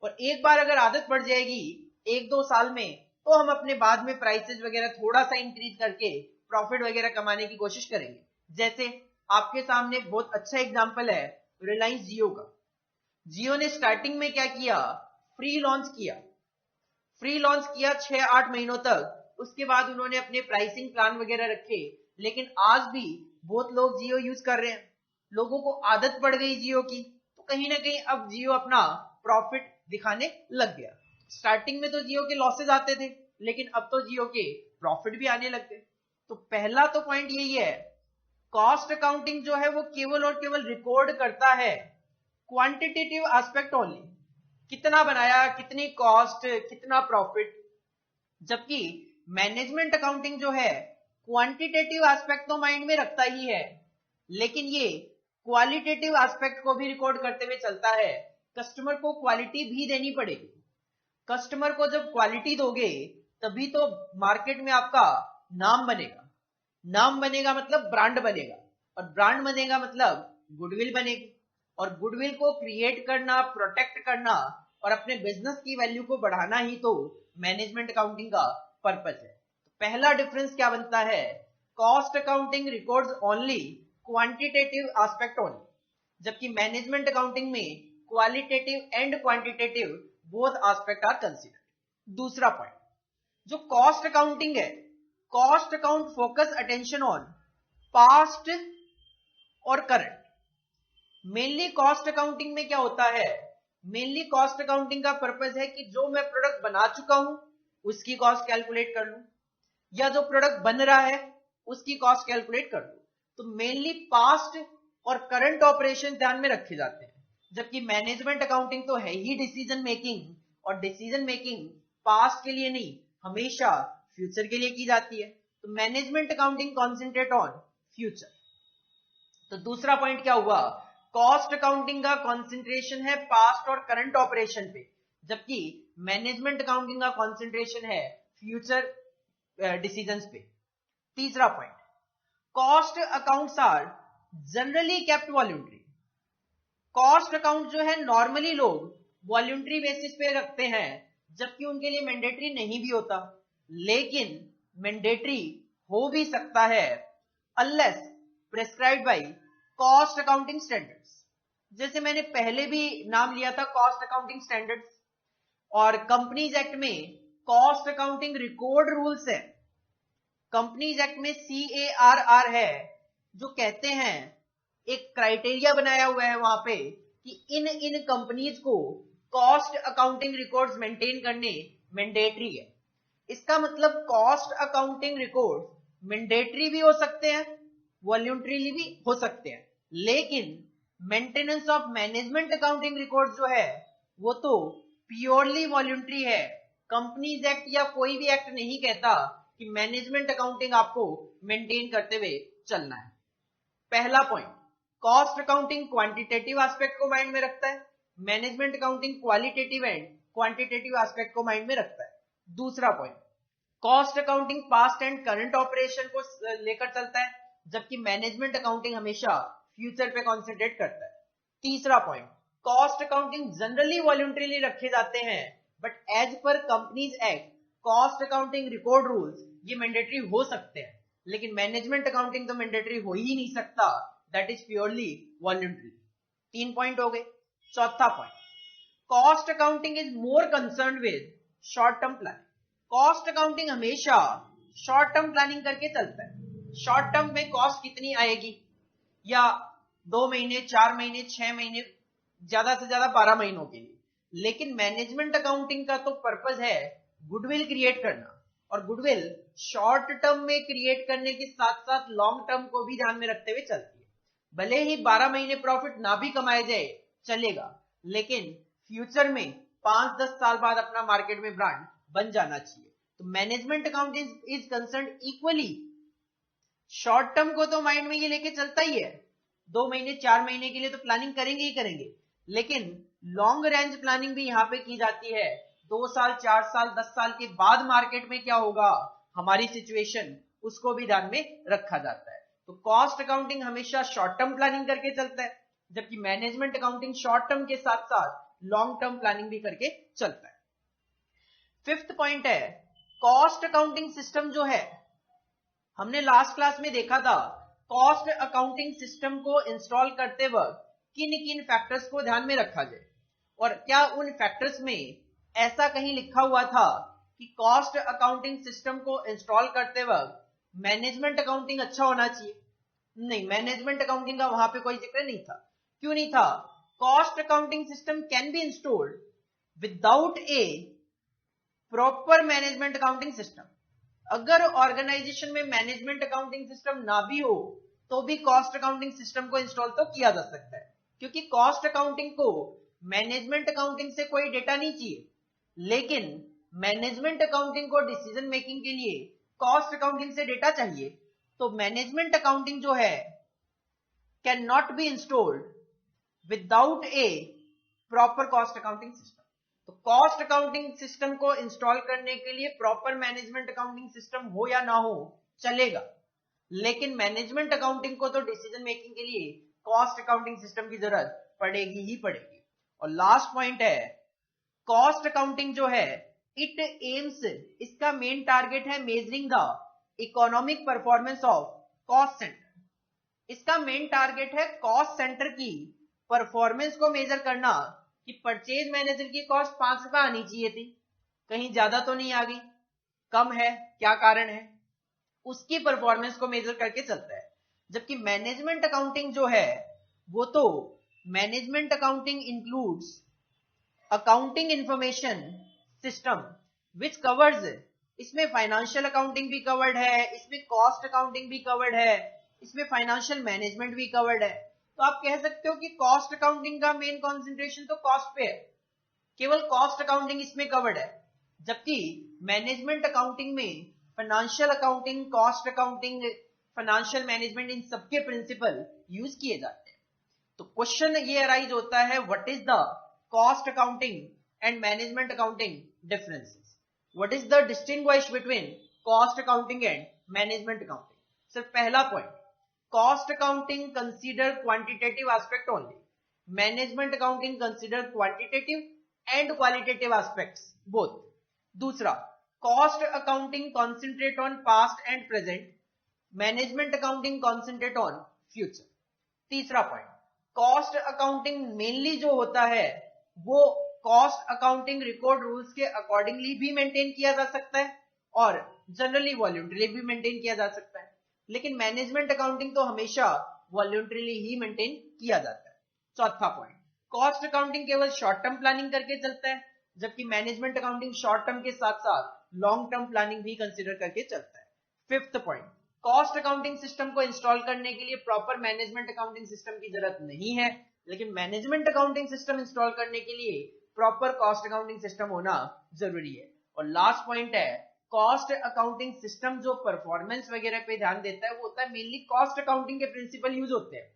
और एक बार अगर आदत पड़ जाएगी 1-2 साल में, तो हम अपने बाद में प्राइसेस वगैरह थोड़ा सा इंक्रीज करके प्रॉफिट वगैरह कमाने की कोशिश करेंगे। जैसे आपके सामने एक बहुत अच्छा एग्जांपल है रिलायंस जियो का। जियो ने स्टार्टिंग में क्या किया, फ्री लॉन्च किया, फ्री लॉन्च किया 6-8 महीनों तक। उसके बाद उन्होंने अपने प्राइसिंग प्लान वगैरह रखे, लेकिन आज भी बहुत लोग जियो यूज कर रहे हैं, लोगों को आदत पड़ गई जियो की, तो कहीं ना कहीं अब जियो अपना प्रॉफिट दिखाने लग गया। स्टार्टिंग में तो जियो के लॉसेज आते थे, लेकिन अब तो जियो के प्रॉफिट भी आने लग गए। तो पहला तो पॉइंट यही है, कॉस्ट अकाउंटिंग जो है वो केवल और केवल रिकॉर्ड करता है क्वांटिटेटिव एस्पेक्ट ओनली, कितना बनाया, कितनी कॉस्ट, कितना प्रॉफिट। जबकि मैनेजमेंट अकाउंटिंग जो है क्वांटिटेटिव एस्पेक्ट तो माइंड में रखता ही है, लेकिन ये क्वालिटेटिव एस्पेक्ट को भी रिकॉर्ड करते हुए चलता है। कस्टमर को क्वालिटी भी देनी पड़ेगी। कस्टमर को जब क्वालिटी दोगे तभी तो मार्केट में आपका नाम बनेगा। नाम बनेगा मतलब ब्रांड बनेगा, और ब्रांड बनेगा मतलब गुडविल बनेगी, और गुडविल को क्रिएट करना, प्रोटेक्ट करना और अपने बिजनेस की वैल्यू को बढ़ाना ही तो मैनेजमेंट अकाउंटिंग का पर्पस है। तो पहला डिफरेंस क्या बनता है, cost accounting records only quantitative aspect only, जबकि मैनेजमेंट अकाउंटिंग में qualitative and quantitative both aspect are considered. दूसरा पॉइंट, जो कॉस्ट अकाउंटिंग है, cost account focus attention on past और करंट। मेनली कॉस्ट अकाउंटिंग में क्या होता है, मेनली कॉस्ट अकाउंटिंग का पर्पस है कि जो मैं प्रोडक्ट बना चुका हूं उसकी कॉस्ट कैलकुलेट कर लूं, या जो प्रोडक्ट बन रहा है उसकी कॉस्ट कैलकुलेट कर लूं। तो मेनली पास्ट और करंट ऑपरेशन ध्यान में रखे जाते हैं, जबकि मैनेजमेंट अकाउंटिंग तो है ही डिसीजन मेकिंग, और डिसीजन मेकिंग पास्ट के लिए नहीं, हमेशा फ्यूचर के लिए की जाती है। तो management accounting concentrate on future. तो दूसरा पॉइंट क्या हुआ, कॉस्ट अकाउंटिंग का कॉन्सेंट्रेशन है पास्ट और करंट ऑपरेशन पे, जबकि मैनेजमेंट अकाउंटिंग का कॉन्सेंट्रेशन है फ्यूचर डिसीजंस पे। तीसरा point, cost accounts are generally kept voluntary. Cost account जो है नॉर्मली लोग वॉल्यूंटरी बेसिस पे रखते हैं, जबकि उनके लिए मैंडेटरी नहीं भी होता, लेकिन मैंडेटरी हो भी सकता है unless prescribed by cost accounting standards. जैसे मैंने पहले भी नाम लिया था कॉस्ट अकाउंटिंग स्टैंडर्ड्स, और कंपनीज एक्ट में कॉस्ट अकाउंटिंग रिकॉर्ड रूल्स है। कंपनीज एक्ट में CARR है, जो कहते हैं, एक क्राइटेरिया बनाया हुआ है वहां पे कि इन कंपनीज को कॉस्ट अकाउंटिंग रिकॉर्ड्स मेंटेन करने मैंडेटरी है। इसका मतलब कॉस्ट अकाउंटिंग रिकॉर्ड मैंडेटरी भी हो सकते हैं, वॉल्यूंटरीली भी हो सकते हैं, लेकिन maintenance of management accounting record जो है वो तो प्योरली वॉल्यूंटरी है। कंपनीज एक्ट या कोई भी एक्ट नहीं कहता कि मैनेजमेंट अकाउंटिंग आपको मेंटेन करते हुए चलना है। पहला point, cost accounting quantitative aspect को माइंड में रखता है, management accounting qualitative and quantitative aspect को माइंड में रखता है। दूसरा point, cost accounting past and current operation को लेकर चलता है, जबकि मैनेजमेंट अकाउंटिंग हमेशा फ्यूचर पे कॉन्सेंट्रेट करता है। तीसरा point, cost accounting generally voluntarily रखे जाते हैं, but as per companies act cost accounting record rules ये मैंडेटरी हो सकते हैं, लेकिन मैनेजमेंट अकाउंटिंग तो मैंडेटरी हो ही नहीं सकता, that is purely voluntary. 3 point हो गए। चौथा point, cost accounting is more concern with short term planning. Cost accounting हमेशा शॉर्ट टर्म प्लानिंग करके चलता है। शॉर्ट टर्म में कॉस्ट कितनी आएगी, या 2 महीने, 4 महीने, 6 महीने, ज्यादा से ज्यादा 12 महीनों के लिए। लेकिन मैनेजमेंट अकाउंटिंग का तो पर्पज है गुडविल क्रिएट करना, और गुडविल शॉर्ट टर्म में क्रिएट करने के साथ साथ लॉन्ग टर्म को भी ध्यान में रखते हुए चलती है। भले ही 12 महीने प्रॉफिट ना भी कमाया जाए चलेगा, लेकिन फ्यूचर में 5-10 साल बाद अपना मार्केट में ब्रांड बन जाना चाहिए। तो management accounting is concern equally, short term को तो माइंड में ये लेके चलता ही है, 2 महीने 4 महीने के लिए तो प्लानिंग करेंगे ही करेंगे, लेकिन लॉन्ग रेंज प्लानिंग भी यहां पे की जाती है। 2 साल, 4 साल, 10 साल के बाद मार्केट में क्या होगा, हमारी सिचुएशन, उसको भी ध्यान में रखा जाता है। तो कॉस्ट अकाउंटिंग हमेशा शॉर्ट टर्म प्लानिंग करके चलता है, जबकि मैनेजमेंट अकाउंटिंग शॉर्ट टर्म के साथ साथ लॉन्ग टर्म प्लानिंग भी करके चलता है। फिफ्थ पॉइंट है, कॉस्ट अकाउंटिंग सिस्टम जो है, हमने लास्ट क्लास में देखा था, कॉस्ट अकाउंटिंग सिस्टम को इंस्टॉल करते वक्त किन किन फैक्टर्स को ध्यान में रखा जाए, और क्या उन फैक्टर्स में ऐसा कहीं लिखा हुआ था कि कॉस्ट अकाउंटिंग सिस्टम को इंस्टॉल करते वक्त मैनेजमेंट अकाउंटिंग अच्छा होना चाहिए? नहीं, मैनेजमेंट अकाउंटिंग का वहां पे कोई जिक्र नहीं था। क्यों नहीं था? Cost accounting system can be installed without A proper management accounting system. अगर ऑर्गेनाइजेशन में मैनेजमेंट अकाउंटिंग सिस्टम ना भी हो तो भी कॉस्ट अकाउंटिंग सिस्टम को इंस्टॉल तो किया जा सकता है, क्योंकि कॉस्ट अकाउंटिंग को मैनेजमेंट अकाउंटिंग से कोई डेटा नहीं चाहिए, लेकिन मैनेजमेंट अकाउंटिंग को डिसीजन मेकिंग के लिए कॉस्ट अकाउंटिंग से डेटा चाहिए। तो मैनेजमेंट अकाउंटिंग जो है can not be installed without A proper cost accounting system. तो कॉस्ट अकाउंटिंग सिस्टम को इंस्टॉल करने के लिए प्रॉपर मैनेजमेंट अकाउंटिंग सिस्टम हो या ना हो चलेगा, लेकिन मैनेजमेंट अकाउंटिंग को तो डिसीजन मेकिंग के लिए कॉस्ट अकाउंटिंग सिस्टम की जरूरत पड़ेगी ही पड़ेगी। और लास्ट पॉइंट है, कॉस्ट अकाउंटिंग जो है इट एम्स, इसका मेन टारगेट है measuring the economic performance of cost centre. इसका मेन टारगेट है कॉस्ट सेंटर की परफॉर्मेंस को मेजर करना, कि परचेज मैनेजर की कॉस्ट 5 रुपए आनी चाहिए थी, कहीं ज्यादा तो नहीं आ गई, कम है, क्या कारण है, उसकी परफॉर्मेंस को मेजर करके चलता है। जबकि मैनेजमेंट अकाउंटिंग जो है वो तो management accounting includes accounting information system which covers, इसमें फाइनेंशियल अकाउंटिंग भी कवर्ड है, इसमें कॉस्ट अकाउंटिंग भी कवर्ड है, इसमें फाइनेंशियल मैनेजमेंट भी कवर्ड है। तो आप कह सकते हो कि कॉस्ट अकाउंटिंग का मेन कंसंट्रेशन तो कॉस्ट पे है, केवल कॉस्ट अकाउंटिंग इसमें कवर्ड है, जबकि मैनेजमेंट अकाउंटिंग में financial accounting, cost accounting, financial management, इन सबके प्रिंसिपल यूज किए जाते हैं। तो क्वेश्चन ये अराइज होता है, what is the cost accounting and management accounting differences, what is the distinguish between cost accounting and management accounting. सिर्फ पहला point, cost accounting consider quantitative aspect only, management accounting consider quantitative and qualitative aspects both. दूसरा, cost accounting concentrate on past and present, management accounting concentrate on future. तीसरा point, cost accounting mainly जो होता है वो cost accounting record rules के accordingly भी maintain किया जा सकता है और जनरली वॉल्यूंटरी भी मेंटेन किया जा सकता है, लेकिन मैनेजमेंट अकाउंटिंग तो हमेशा वॉल्यूंटरीली ही मेंटेन किया जाता है। चौथा पॉइंट, कॉस्ट अकाउंटिंग केवल शॉर्ट टर्म प्लानिंग करके चलता है, जबकि मैनेजमेंट अकाउंटिंग शॉर्ट टर्म के साथ साथ लॉन्ग टर्म प्लानिंग भी कंसीडर करके चलता है। Fifth point, cost accounting system को इंस्टॉल करने के लिए प्रॉपर मैनेजमेंट अकाउंटिंग सिस्टम की जरूरत नहीं है, लेकिन मैनेजमेंट अकाउंटिंग सिस्टम इंस्टॉल करने के लिए प्रॉपर कॉस्ट अकाउंटिंग सिस्टम होना जरूरी है। और लास्ट पॉइंट है, कॉस्ट अकाउंटिंग सिस्टम जो परफॉर्मेंस वगैरह पे ध्यान देता है वो होता है मेनली कॉस्ट अकाउंटिंग के प्रिंसिपल यूज होते हैं,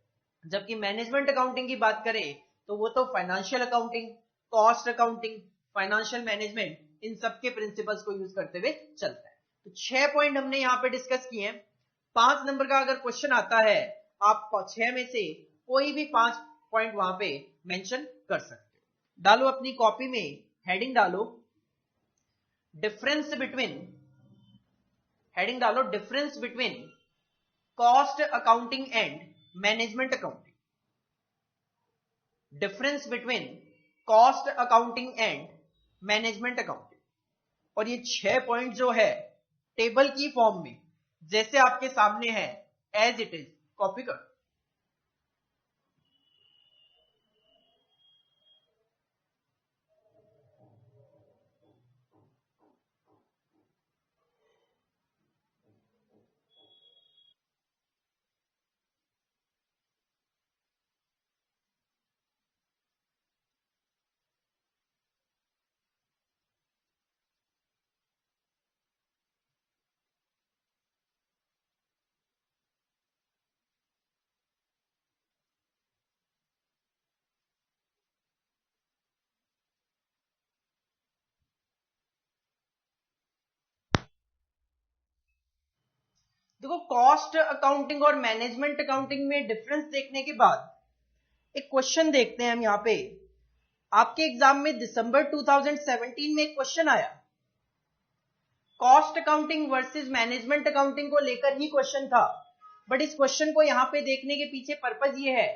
जबकि मैनेजमेंट अकाउंटिंग की बात करें तो वो तो financial accounting, cost accounting, financial management, इन सबके प्रिंसिपल्स को यूज करते हुए चलता है। तो 6 पॉइंट हमने यहाँ पे डिस्कस किए हैं। 5 नंबर का अगर क्वेश्चन आता है, आप 6 में से कोई भी 5 पॉइंट वहां पे मेंशन कर सकते हो। डालो अपनी कॉपी में, हेडिंग डालो डिफरेंस बिटवीन, हेडिंग डालो difference between cost accounting and management accounting. Difference between cost accounting and management accounting. और ये 6 पॉइंट जो है टेबल की फॉर्म में जैसे आपके सामने है एज इट इज कॉपी कर। देखो, कॉस्ट अकाउंटिंग और मैनेजमेंट अकाउंटिंग में डिफरेंस देखने के बाद एक क्वेश्चन देखते हैं हम यहाँ पे। आपके एग्जाम में दिसंबर 2017 में एक क्वेश्चन आया, cost accounting versus management accounting को लेकर ही क्वेश्चन था। बट इस क्वेश्चन को यहाँ पे देखने के पीछे पर्पज ये है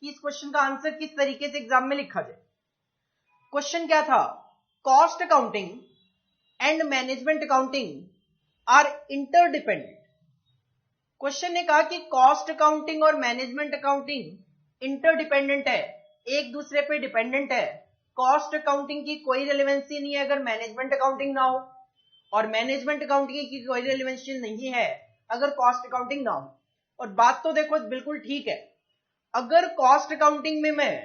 कि इस क्वेश्चन का आंसर किस तरीके से एग्जाम में लिखा जाए। क्वेश्चन क्या था, cost accounting and management accounting are interdependent. Question ने कहा कि कॉस्ट अकाउंटिंग और मैनेजमेंट अकाउंटिंग इंटरडिपेंडेंट है, एक दूसरे पे डिपेंडेंट है। कॉस्ट अकाउंटिंग की कोई रेलेवेंसी नहीं है अगर मैनेजमेंट अकाउंटिंग ना हो, और मैनेजमेंट अकाउंटिंग की कोई रेलेवेंसी नहीं है अगर कॉस्ट अकाउंटिंग ना हो। और बात तो देखो बिल्कुल ठीक है, अगर कॉस्ट अकाउंटिंग में मैं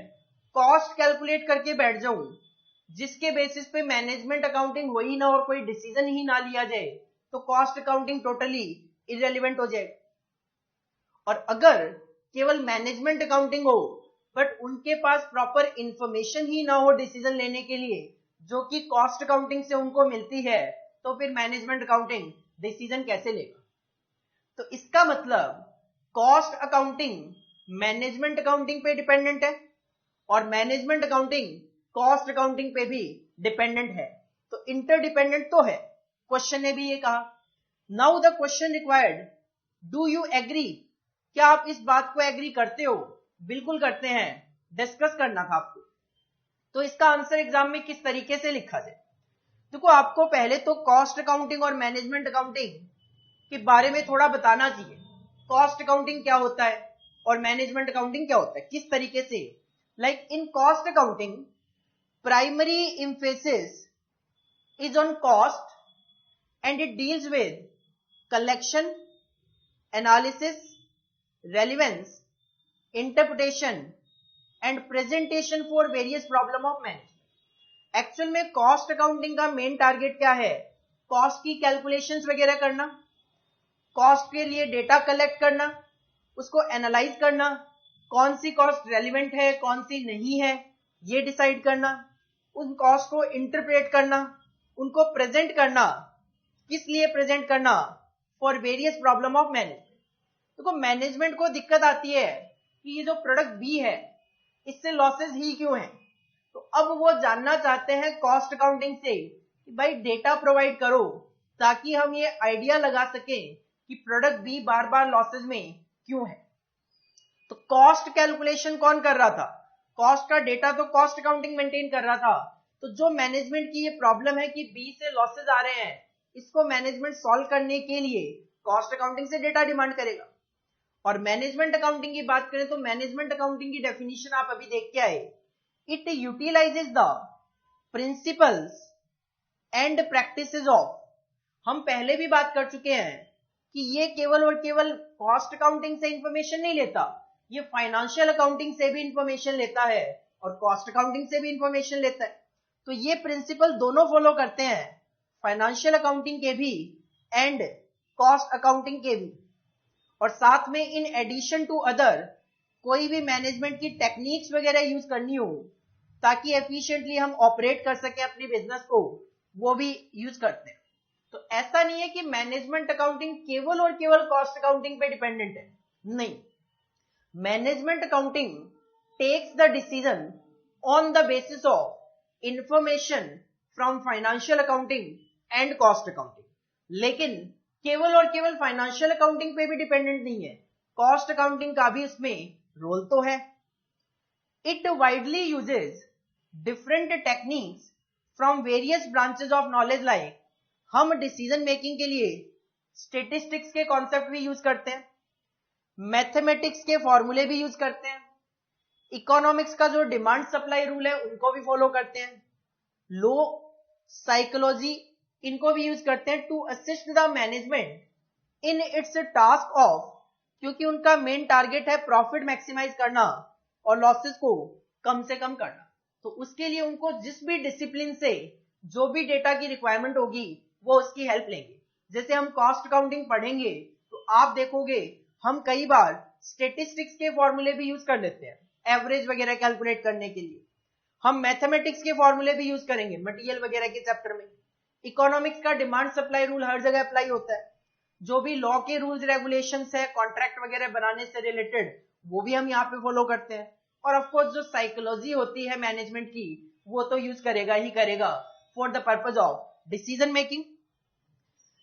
कॉस्ट कैलकुलेट करके बैठ जाऊं जिसके बेसिस पे मैनेजमेंट अकाउंटिंग हो ही ना और कोई डिसीजन ही ना लिया जाए, तो कॉस्ट अकाउंटिंग टोटली इररेलेवेंट हो जाए। और अगर केवल मैनेजमेंट अकाउंटिंग हो बट उनके पास प्रॉपर इंफॉर्मेशन ही ना हो डिसीजन लेने के लिए जो कि कॉस्ट अकाउंटिंग से उनको मिलती है, तो फिर मैनेजमेंट अकाउंटिंग डिसीजन कैसे लेगा। तो इसका मतलब कॉस्ट अकाउंटिंग मैनेजमेंट अकाउंटिंग पे डिपेंडेंट है और मैनेजमेंट अकाउंटिंग कॉस्ट अकाउंटिंग पे भी डिपेंडेंट है, तो इंटरडिपेंडेंट तो है। क्वेश्चन ने भी ये कहा। Now the question required, do you agree, क्या आप इस बात को एग्री करते हो? बिल्कुल करते हैं, डिस्कस करना था आपको। तो इसका आंसर एग्जाम में किस तरीके से लिखा जाए। देखो, आपको पहले तो कॉस्ट अकाउंटिंग और मैनेजमेंट अकाउंटिंग के बारे में थोड़ा बताना चाहिए। कॉस्ट अकाउंटिंग क्या होता है और मैनेजमेंट अकाउंटिंग क्या होता है, किस तरीके से। Like in cost accounting primary emphasis is on cost and it deals with collection, analysis, relevance, interpretation and presentation for various problem of management। Actual में कॉस्ट अकाउंटिंग का मेन टारगेट क्या है, कॉस्ट की कैलकुलेशंस वगैरह करना, cost के लिए data collect करना, उसको एनालाइज करना, कौन सी कॉस्ट रेलिवेंट है कौन सी नहीं है ये डिसाइड करना, उन कॉस्ट को इंटरप्रेट करना, उनको प्रेजेंट करना, किस लिए प्रेजेंट करना, for various problem of management. देखो, मैनेजमेंट को दिक्कत आती है कि ये जो प्रोडक्ट बी है इससे लॉसेस ही क्यों हैं, तो अब वो जानना चाहते हैं कॉस्ट अकाउंटिंग से कि भाई डेटा प्रोवाइड करो ताकि हम ये आइडिया लगा सकें कि प्रोडक्ट बी बार बार लॉसेस में क्यों है। तो कॉस्ट कैलकुलेशन कौन कर रहा था, कॉस्ट का डेटा तो कॉस्ट अकाउंटिंग मेंटेन कर रहा था। तो जो मैनेजमेंट की ये प्रॉब्लम है कि बी से लॉसेस आ रहे हैं, इसको मैनेजमेंट सॉल्व करने के लिए कॉस्ट अकाउंटिंग से डेटा डिमांड करेगा। और मैनेजमेंट अकाउंटिंग की बात करें तो मैनेजमेंट अकाउंटिंग की डेफिनेशन आप अभी देख के आए, it utilises the principles and practices of, हम पहले भी बात कर चुके हैं कि ये केवल और केवल कॉस्ट अकाउंटिंग से इंफॉर्मेशन नहीं लेता, ये फाइनेंशियल अकाउंटिंग से भी इंफॉर्मेशन लेता है और कॉस्ट अकाउंटिंग से भी इंफॉर्मेशन लेता है। तो ये प्रिंसिपल दोनों फॉलो करते हैं, फाइनेंशियल अकाउंटिंग के भी एंड कॉस्ट अकाउंटिंग के भी। और साथ में इन एडिशन टू अदर कोई भी मैनेजमेंट की टेक्निक्स वगैरह यूज करनी हो ताकि एफिशिएंटली हम ऑपरेट कर सकें अपनी बिजनेस को, वो भी यूज करते हैं। तो ऐसा नहीं है कि मैनेजमेंट अकाउंटिंग केवल और केवल कॉस्ट अकाउंटिंग पे डिपेंडेंट है, नहीं। Management accounting takes the decision on the basis of information from financial accounting and cost accounting, लेकिन केवल और केवल फाइनेंशियल अकाउंटिंग पे भी डिपेंडेंट नहीं है, कॉस्ट अकाउंटिंग का भी इसमें रोल तो है। It widely uses different techniques from various branches of knowledge like हम डिसीजन मेकिंग के लिए स्टेटिस्टिक्स के कॉन्सेप्ट भी यूज करते हैं, मैथमेटिक्स के फॉर्मूले भी यूज करते हैं, इकोनॉमिक्स का जो डिमांड सप्लाई रूल है उनको भी फॉलो करते हैं, लो साइकोलॉजी इनको भी यूज करते हैं to assist the management in its task of, क्योंकि उनका मेन टारगेट है प्रॉफिट मैक्सिमाइज करना और लॉसेस को कम से कम करना। तो उसके लिए उनको जिस भी डिसिप्लिन से जो भी डेटा की रिक्वायरमेंट होगी वो उसकी हेल्प लेंगे। जैसे हम कॉस्ट अकाउंटिंग पढ़ेंगे तो आप देखोगे हम कई बार स्टेटिस्टिक्स के फॉर्मूले भी यूज कर लेते हैं एवरेज वगैरह कैलकुलेट करने के लिए, हम मैथमेटिक्स के फॉर्मूले भी यूज करेंगे मटेरियल वगैरह के चैप्टर में, इकोनॉमिक्स का डिमांड सप्लाई रूल हर जगह अप्लाई होता है, जो भी लॉ के रूल्स रेगुलेशंस है कॉन्ट्रैक्ट वगैरह बनाने से रिलेटेड वो भी हम यहाँ पे फॉलो करते हैं, और ऑफ कोर्स जो साइकोलॉजी होती है मैनेजमेंट की वो तो यूज करेगा ही करेगा for the purpose of decision making.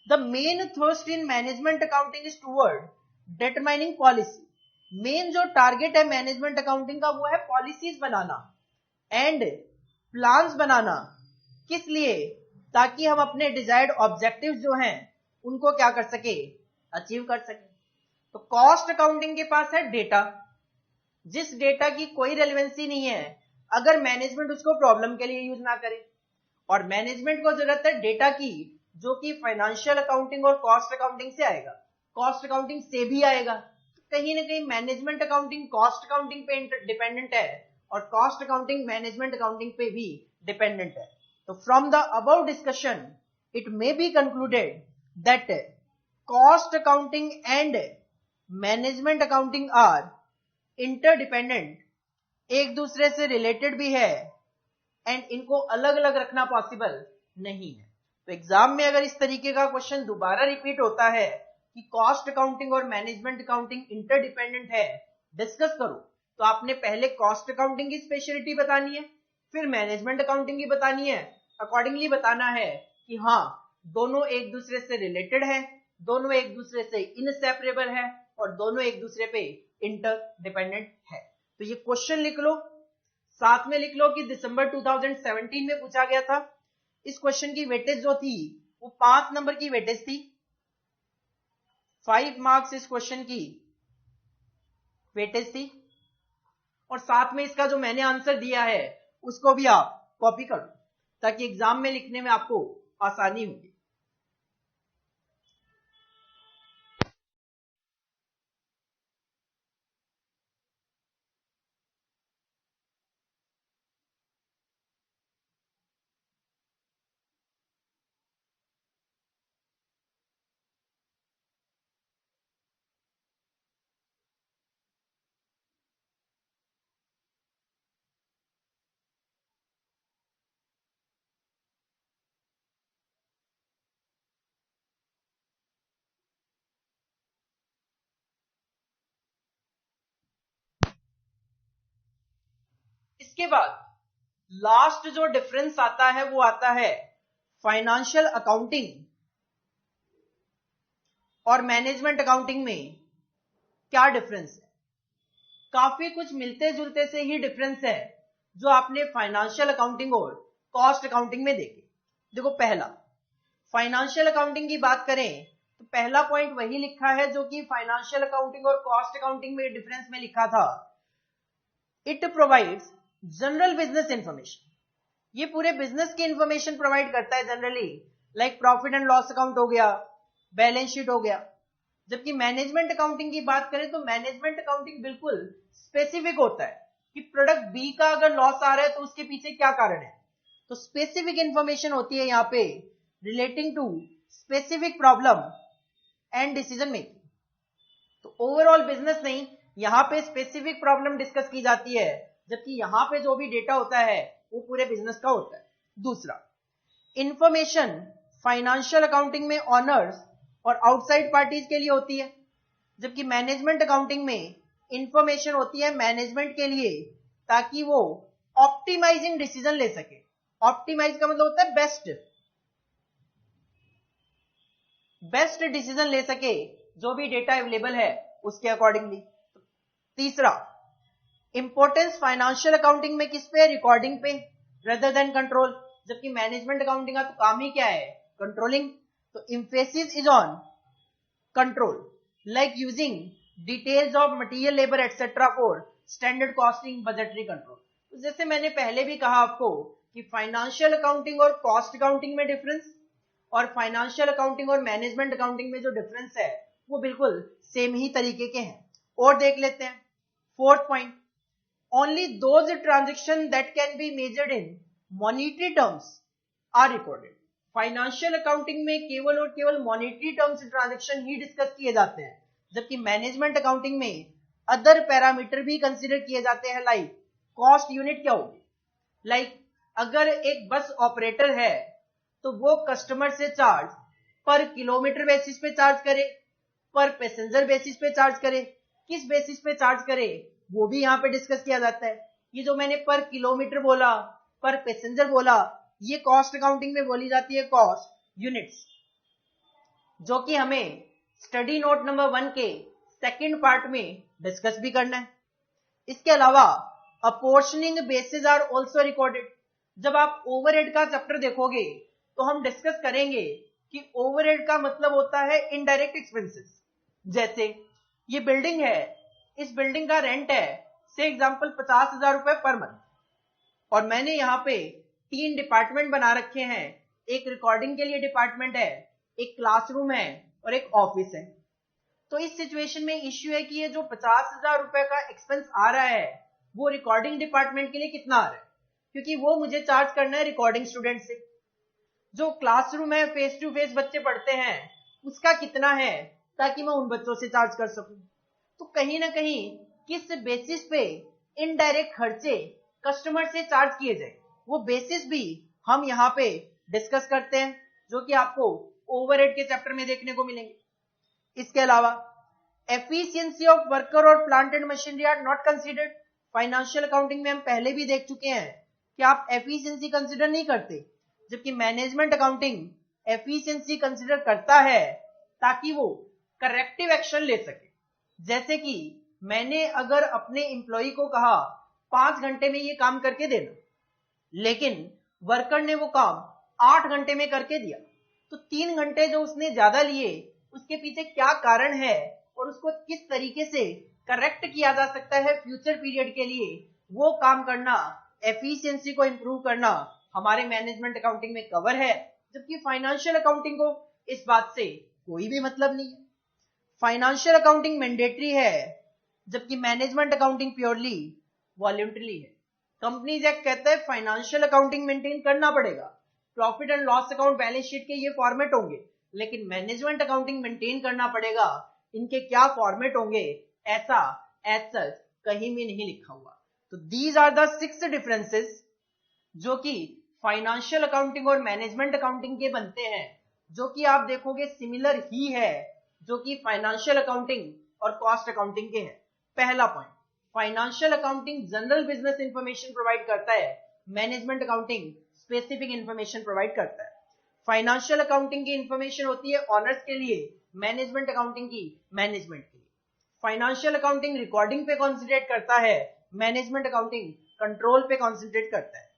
The main thrust in management accounting is toward determining policy, main जो टारगेट है मैनेजमेंट अकाउंटिंग का वो है पॉलिसीज बनाना एंड प्लान्स बनाना, किस लिए, ताकि हम अपने डिजायर्ड ऑब्जेक्टिव्स जो हैं उनको क्या कर सके, अचीव कर सके। तो कॉस्ट अकाउंटिंग के पास है डेटा, जिस डेटा की कोई रेलेवेंसी नहीं है अगर मैनेजमेंट उसको प्रॉब्लम के लिए यूज ना करे, और मैनेजमेंट को जरूरत है डेटा की जो कि फाइनेंशियल अकाउंटिंग और कॉस्ट अकाउंटिंग से आएगा, कॉस्ट अकाउंटिंग से भी आएगा, कहीं ना कहीं मैनेजमेंट अकाउंटिंग कॉस्ट अकाउंटिंग पे डिपेंडेंट है और कॉस्ट अकाउंटिंग मैनेजमेंट अकाउंटिंग पे भी डिपेंडेंट है। तो from the above discussion it may be concluded that cost accounting and management accounting are interdependent, एक दूसरे से रिलेटेड भी है एंड इनको अलग अलग रखना पॉसिबल नहीं है। तो एग्जाम में अगर इस तरीके का क्वेश्चन दोबारा रिपीट होता है कि कॉस्ट अकाउंटिंग और मैनेजमेंट अकाउंटिंग इंटरडिपेंडेंट है, डिस्कस करो, तो आपने पहले कॉस्ट अकाउंटिंग की स्पेशलिटी बतानी है, फिर मैनेजमेंट अकाउंटिंग की बतानी है, अकॉर्डिंगली बताना है कि हाँ दोनों एक दूसरे से रिलेटेड है, दोनों एक दूसरे से इनसेपरेबल है और दोनों एक दूसरे पे इंटरडिपेंडेंट है। तो ये क्वेश्चन लिख लो, साथ में लिख लो कि दिसंबर 2017 में पूछा गया था। इस क्वेश्चन की वेटेज जो थी वो 5 नंबर की वेटेज थी, 5 मार्क्स इस क्वेश्चन की वेटेज थी, और साथ में इसका जो मैंने आंसर दिया है उसको भी आप कॉपी कर लो ताकि एग्जाम में लिखने में आपको आसानी होगी। इसके बाद लास्ट जो डिफरेंस आता है वो आता है फाइनेंशियल अकाउंटिंग और मैनेजमेंट अकाउंटिंग में क्या डिफरेंस है। काफी कुछ मिलते जुलते से ही डिफरेंस है जो आपने फाइनेंशियल अकाउंटिंग और कॉस्ट अकाउंटिंग में देखे। देखो पहला, फाइनेंशियल अकाउंटिंग की बात करें तो पहला पॉइंट वही लिखा है जो कि फाइनेंशियल अकाउंटिंग और कॉस्ट अकाउंटिंग में डिफरेंस में लिखा था, it provides general business information, ये पूरे बिजनेस की इंफॉर्मेशन प्रोवाइड करता है generally, like profit and loss account हो गया, बैलेंस शीट हो गया। जबकि मैनेजमेंट अकाउंटिंग की बात करें तो मैनेजमेंट अकाउंटिंग बिल्कुल स्पेसिफिक होता है कि प्रोडक्ट बी का अगर लॉस आ रहा है तो उसके पीछे क्या कारण है, तो स्पेसिफिक इंफॉर्मेशन होती है यहाँ पे relating to specific problem and decision making. तो ओवरऑल बिजनेस नहीं, यहाँ पे स्पेसिफिक प्रॉब्लम डिस्कस की जाती है, जबकि यहाँ पे जो भी डेटा होता है वो पूरे बिजनेस का होता है। दूसरा, इंफॉर्मेशन फाइनेंशियल अकाउंटिंग में ऑनर्स और आउटसाइड पार्टीज के लिए होती है, जबकि मैनेजमेंट अकाउंटिंग में इंफॉर्मेशन होती है मैनेजमेंट के लिए ताकि वो ऑप्टिमाइजिंग डिसीजन ले सके। ऑप्टिमाइज का मतलब होता है बेस्ट डिसीजन ले सके जो भी डेटा अवेलेबल है उसके अकॉर्डिंगली। तीसरा, इंपॉर्टेंस फाइनेंशियल अकाउंटिंग में किस पे, रिकॉर्डिंग पे रेदर देन कंट्रोल, जबकि मैनेजमेंट अकाउंटिंग का तो काम ही क्या है, कंट्रोलिंग। तो emphasis is on control, like using details of material, labour etcetera for standard costing, budgetary control. तो जैसे मैंने पहले भी कहा आपको कि फाइनेंशियल अकाउंटिंग और कॉस्ट अकाउंटिंग में डिफरेंस, और फाइनेंशियल अकाउंटिंग और मैनेजमेंट अकाउंटिंग में जो डिफरेंस है वो बिल्कुल सेम ही तरीके के हैं। और देख लेते हैं fourth point, only those transaction that can be measured in monetary terms are recorded. Financial accounting में केवल और केवल मॉनिटरी टर्म्स ट्रांजेक्शन ही डिस्कस किए जाते हैं, जबकि मैनेजमेंट अकाउंटिंग में अदर पैरामीटर भी कंसीडर किए जाते हैं, लाइक कॉस्ट यूनिट क्या होगी, लाइक अगर एक बस ऑपरेटर है तो वो कस्टमर से चार्ज पर किलोमीटर बेसिस पे चार्ज करे, पर पैसेंजर बेसिस पे चार्ज करे, किस बेसिस पे चार्ज करे वो भी यहाँ पे डिस्कस किया जाता है। ये जो मैंने पर किलोमीटर बोला, पर पैसेंजर बोला, ये कॉस्ट अकाउंटिंग में बोली जाती है कॉस्ट यूनिट्स, जो कि हमें स्टडी नोट नंबर 1 के सेकंड पार्ट में डिस्कस भी करना है। इसके अलावा अपोर्शनिंग बेसिस आर आल्सो रिकॉर्डेड। जब आप ओवरहेड का चैप्टर देखोगे तो हम डिस्कस करेंगे कि ओवरहेड का मतलब होता है इनडायरेक्ट एक्सपेंसेस। जैसे ये बिल्डिंग है, इस बिल्डिंग का रेंट है से एग्जांपल 50,000 रुपए पर मंथ, और मैंने यहाँ पे 3 डिपार्टमेंट बना रखे हैं, एक रिकॉर्डिंग के लिए डिपार्टमेंट है, एक क्लासरूम है और एक ऑफिस है। तो इस सिचुएशन में इश्यू है कि ये जो 50,000 रुपए का एक्सपेंस आ रहा है वो रिकॉर्डिंग डिपार्टमेंट के लिए कितना आ रहा है, क्योंकि वो मुझे चार्ज करना है रिकॉर्डिंग स्टूडेंट से। जो क्लासरूम है, फेस टू फेस बच्चे पढ़ते हैं, उसका कितना है ताकि मैं उन बच्चों से चार्ज कर सकूं। तो कहीं ना कहीं किस बेसिस पे इनडायरेक्ट खर्चे कस्टमर से चार्ज किए जाए वो बेसिस भी हम यहाँ पे डिस्कस करते हैं, जो कि आपको ओवरहेड के चैप्टर में देखने को मिलेंगे। इसके अलावा एफिशिएंसी ऑफ वर्कर और plant and machinery are not considered. Financial accounting में हम पहले भी देख चुके हैं कि आप एफिशिएंसी कंसीडर नहीं करते, जबकि मैनेजमेंट अकाउंटिंग एफिशिएंसी कंसीडर करता है ताकि वो करेक्टिव एक्शन ले सके। जैसे कि मैंने अगर अपने एम्प्लॉय को कहा 5 घंटे में ये काम करके देना, लेकिन वर्कर ने वो काम 8 घंटे में करके दिया, तो 3 घंटे जो उसने ज्यादा लिए उसके पीछे क्या कारण है और उसको किस तरीके से करेक्ट किया जा सकता है फ्यूचर पीरियड के लिए, वो काम करना, एफिशिएंसी को इंप्रूव करना हमारे मैनेजमेंट अकाउंटिंग में कवर है, जबकि फाइनेंशियल अकाउंटिंग को इस बात से कोई भी मतलब नहीं है। फाइनेंशियल अकाउंटिंग मैंडेटरी है, जबकि मैनेजमेंट अकाउंटिंग प्योरली वॉलंटरी है। कंपनीज एक्ट कहता है फाइनेंशियल अकाउंटिंग मेंटेन करना पड़ेगा, profit and loss account, balance sheet के ये फॉर्मेट होंगे, लेकिन मैनेजमेंट अकाउंटिंग मेंटेन करना पड़ेगा, इनके क्या फॉर्मेट होंगे ऐसा एज सच कहीं भी नहीं लिखा हुआ। तो दीज आर द 6 डिफरेंसेस जो कि फाइनेंशियल अकाउंटिंग और मैनेजमेंट अकाउंटिंग के बनते हैं, जो कि आप देखोगे सिमिलर ही है जो कि फाइनेंशियल अकाउंटिंग और कॉस्ट अकाउंटिंग के हैं। पहला point, financial accounting general business information provide करता है, management accounting specific information provide करता है। फाइनेंशियल अकाउंटिंग की इंफॉर्मेशन होती है ऑनर्स के लिए, मैनेजमेंट अकाउंटिंग की मैनेजमेंट के लिए। फाइनेंशियल अकाउंटिंग रिकॉर्डिंग पे कॉन्सेंट्रेट करता है, मैनेजमेंट अकाउंटिंग कंट्रोल पे कॉन्सेंट्रेट करता है।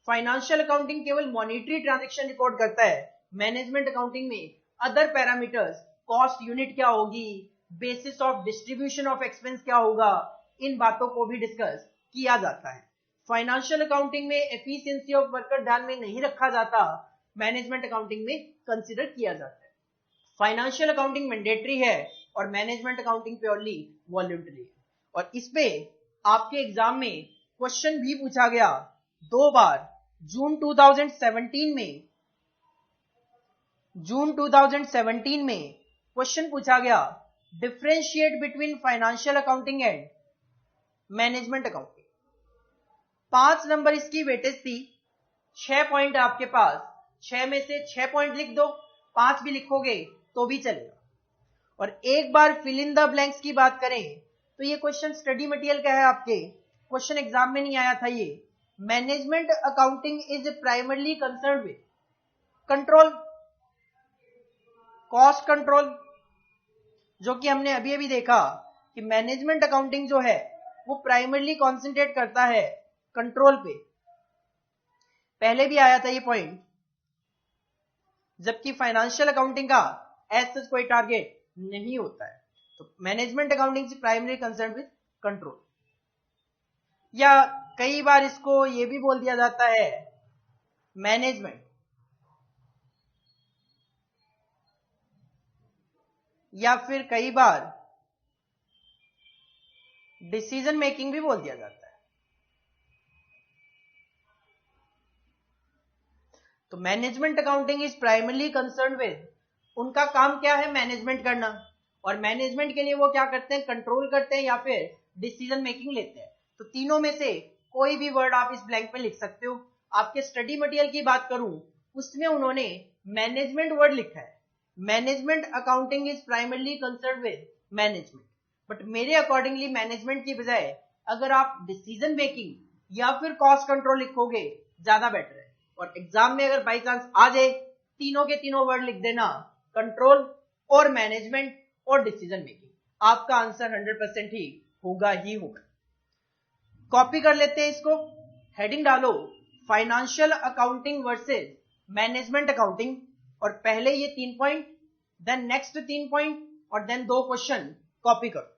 फाइनेंशियल अकाउंटिंग केवल मॉनिटरी ट्रांजैक्शन रिकॉर्ड करता है, मैनेजमेंट अकाउंटिंग में अदर पैरामीटर्स, कॉस्ट यूनिट क्या होगी, basis of distribution of expense क्या होगा, इन बातों को भी डिस्कस किया जाता है। फाइनेंशियल अकाउंटिंग में एफिशिएंसी ऑफ वर्कर ध्यान में नहीं रखा जाता, मैनेजमेंट अकाउंटिंग में कंसीडर किया जाता है। फाइनेंशियल अकाउंटिंग मैंडेटरी है और मैनेजमेंट अकाउंटिंग प्योरली वॉलंटरी है। और इस पे आपके एग्जाम में क्वेश्चन भी पूछा गया 2 बार, जून 2017 में क्वेश्चन पूछा गया, differentiate between financial accounting and management accounting. 5 number इसकी वेटेज थी, 6 पॉइंट आपके पास, 6 में से 6 पॉइंट लिख दो, 5 भी लिखोगे तो भी चलेगा। और एक बार फिल इन द ब्लैंक्स की बात करें तो ये क्वेश्चन स्टडी मटेरियल का है, आपके क्वेश्चन एग्जाम में नहीं आया था ये। Management accounting is primarily concern with control, cost control, जो कि हमने अभी अभी देखा कि मैनेजमेंट अकाउंटिंग जो है वो प्राइमरली कॉन्सेंट्रेट करता है कंट्रोल पे। पहले भी आया था ये पॉइंट, जबकि फाइनेंशियल अकाउंटिंग का एज सच कोई टारगेट नहीं होता है। तो मैनेजमेंट अकाउंटिंग से प्राइमरी कंसर्न विद कंट्रोल, या कई बार इसको ये भी बोल दिया जाता है मैनेजमेंट, या फिर कई बार डिसीजन मेकिंग भी बोल दिया जाता है। तो management accounting is primarily concern with, उनका काम क्या है, मैनेजमेंट करना, और मैनेजमेंट के लिए वो क्या करते हैं, कंट्रोल करते हैं या फिर डिसीजन मेकिंग लेते हैं। तो तीनों में से कोई भी वर्ड आप इस ब्लैंक पे लिख सकते हो। आपके स्टडी मटेरियल की बात करूं, उसमें उन्होंने मैनेजमेंट वर्ड लिखा है। Management accounting is primarily concern with management, but मेरे अकॉर्डिंगली मैनेजमेंट की बजाय अगर आप डिसीजन मेकिंग या फिर कॉस्ट कंट्रोल लिखोगे ज्यादा बेटर है। और एग्जाम में अगर बाई चांस आ जाए, तीनों के तीनों वर्ड लिख देना, कंट्रोल और मैनेजमेंट और डिसीजन मेकिंग, आपका आंसर 100% ही होगा ही होगा। कॉपी कर लेते हैं इसको, हेडिंग डालो financial accounting versus management accounting, और पहले ये 3 पॉइंट, देन नेक्स्ट 3 पॉइंट, और देन 2 क्वेश्चन कॉपी करो।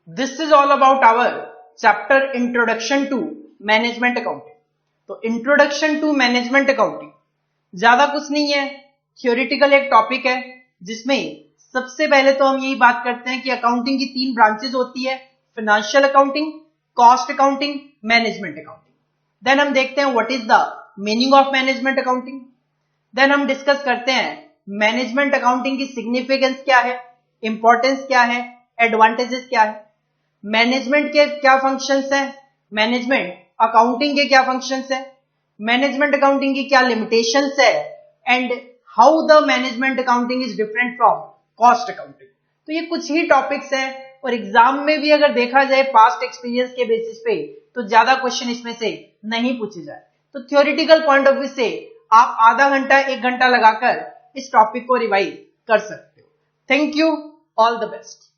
This is all about our chapter introduction to management accounting. तो इंट्रोडक्शन टू मैनेजमेंट अकाउंटिंग ज्यादा कुछ नहीं है, थ्योरेटिकल एक टॉपिक है, जिसमें सबसे पहले तो हम यही बात करते हैं कि अकाउंटिंग की 3 ब्रांचेस होती है, financial accounting, cost accounting, management accounting. Then हम देखते हैं what is the meaning of management accounting. Then हम डिस्कस करते हैं मैनेजमेंट अकाउंटिंग की सिग्निफिकेंस क्या है, इंपॉर्टेंस क्या है, एडवांटेजेस क्या है, मैनेजमेंट के क्या फंक्शंस हैं, मैनेजमेंट अकाउंटिंग के क्या फंक्शंस हैं, मैनेजमेंट अकाउंटिंग की क्या लिमिटेशंस है, and how the management accounting is different from cost accounting. तो ये कुछ ही टॉपिक्स हैं, और एग्जाम में भी अगर देखा जाए पास्ट एक्सपीरियंस के बेसिस पे तो ज्यादा क्वेश्चन इसमें से नहीं पूछे जाए। तो थ्योरेटिकल पॉइंट ऑफ व्यू से आप आधा घंटा 1 घंटा लगाकर इस टॉपिक को रिवाइज कर सकते हो। Thank you, all the best.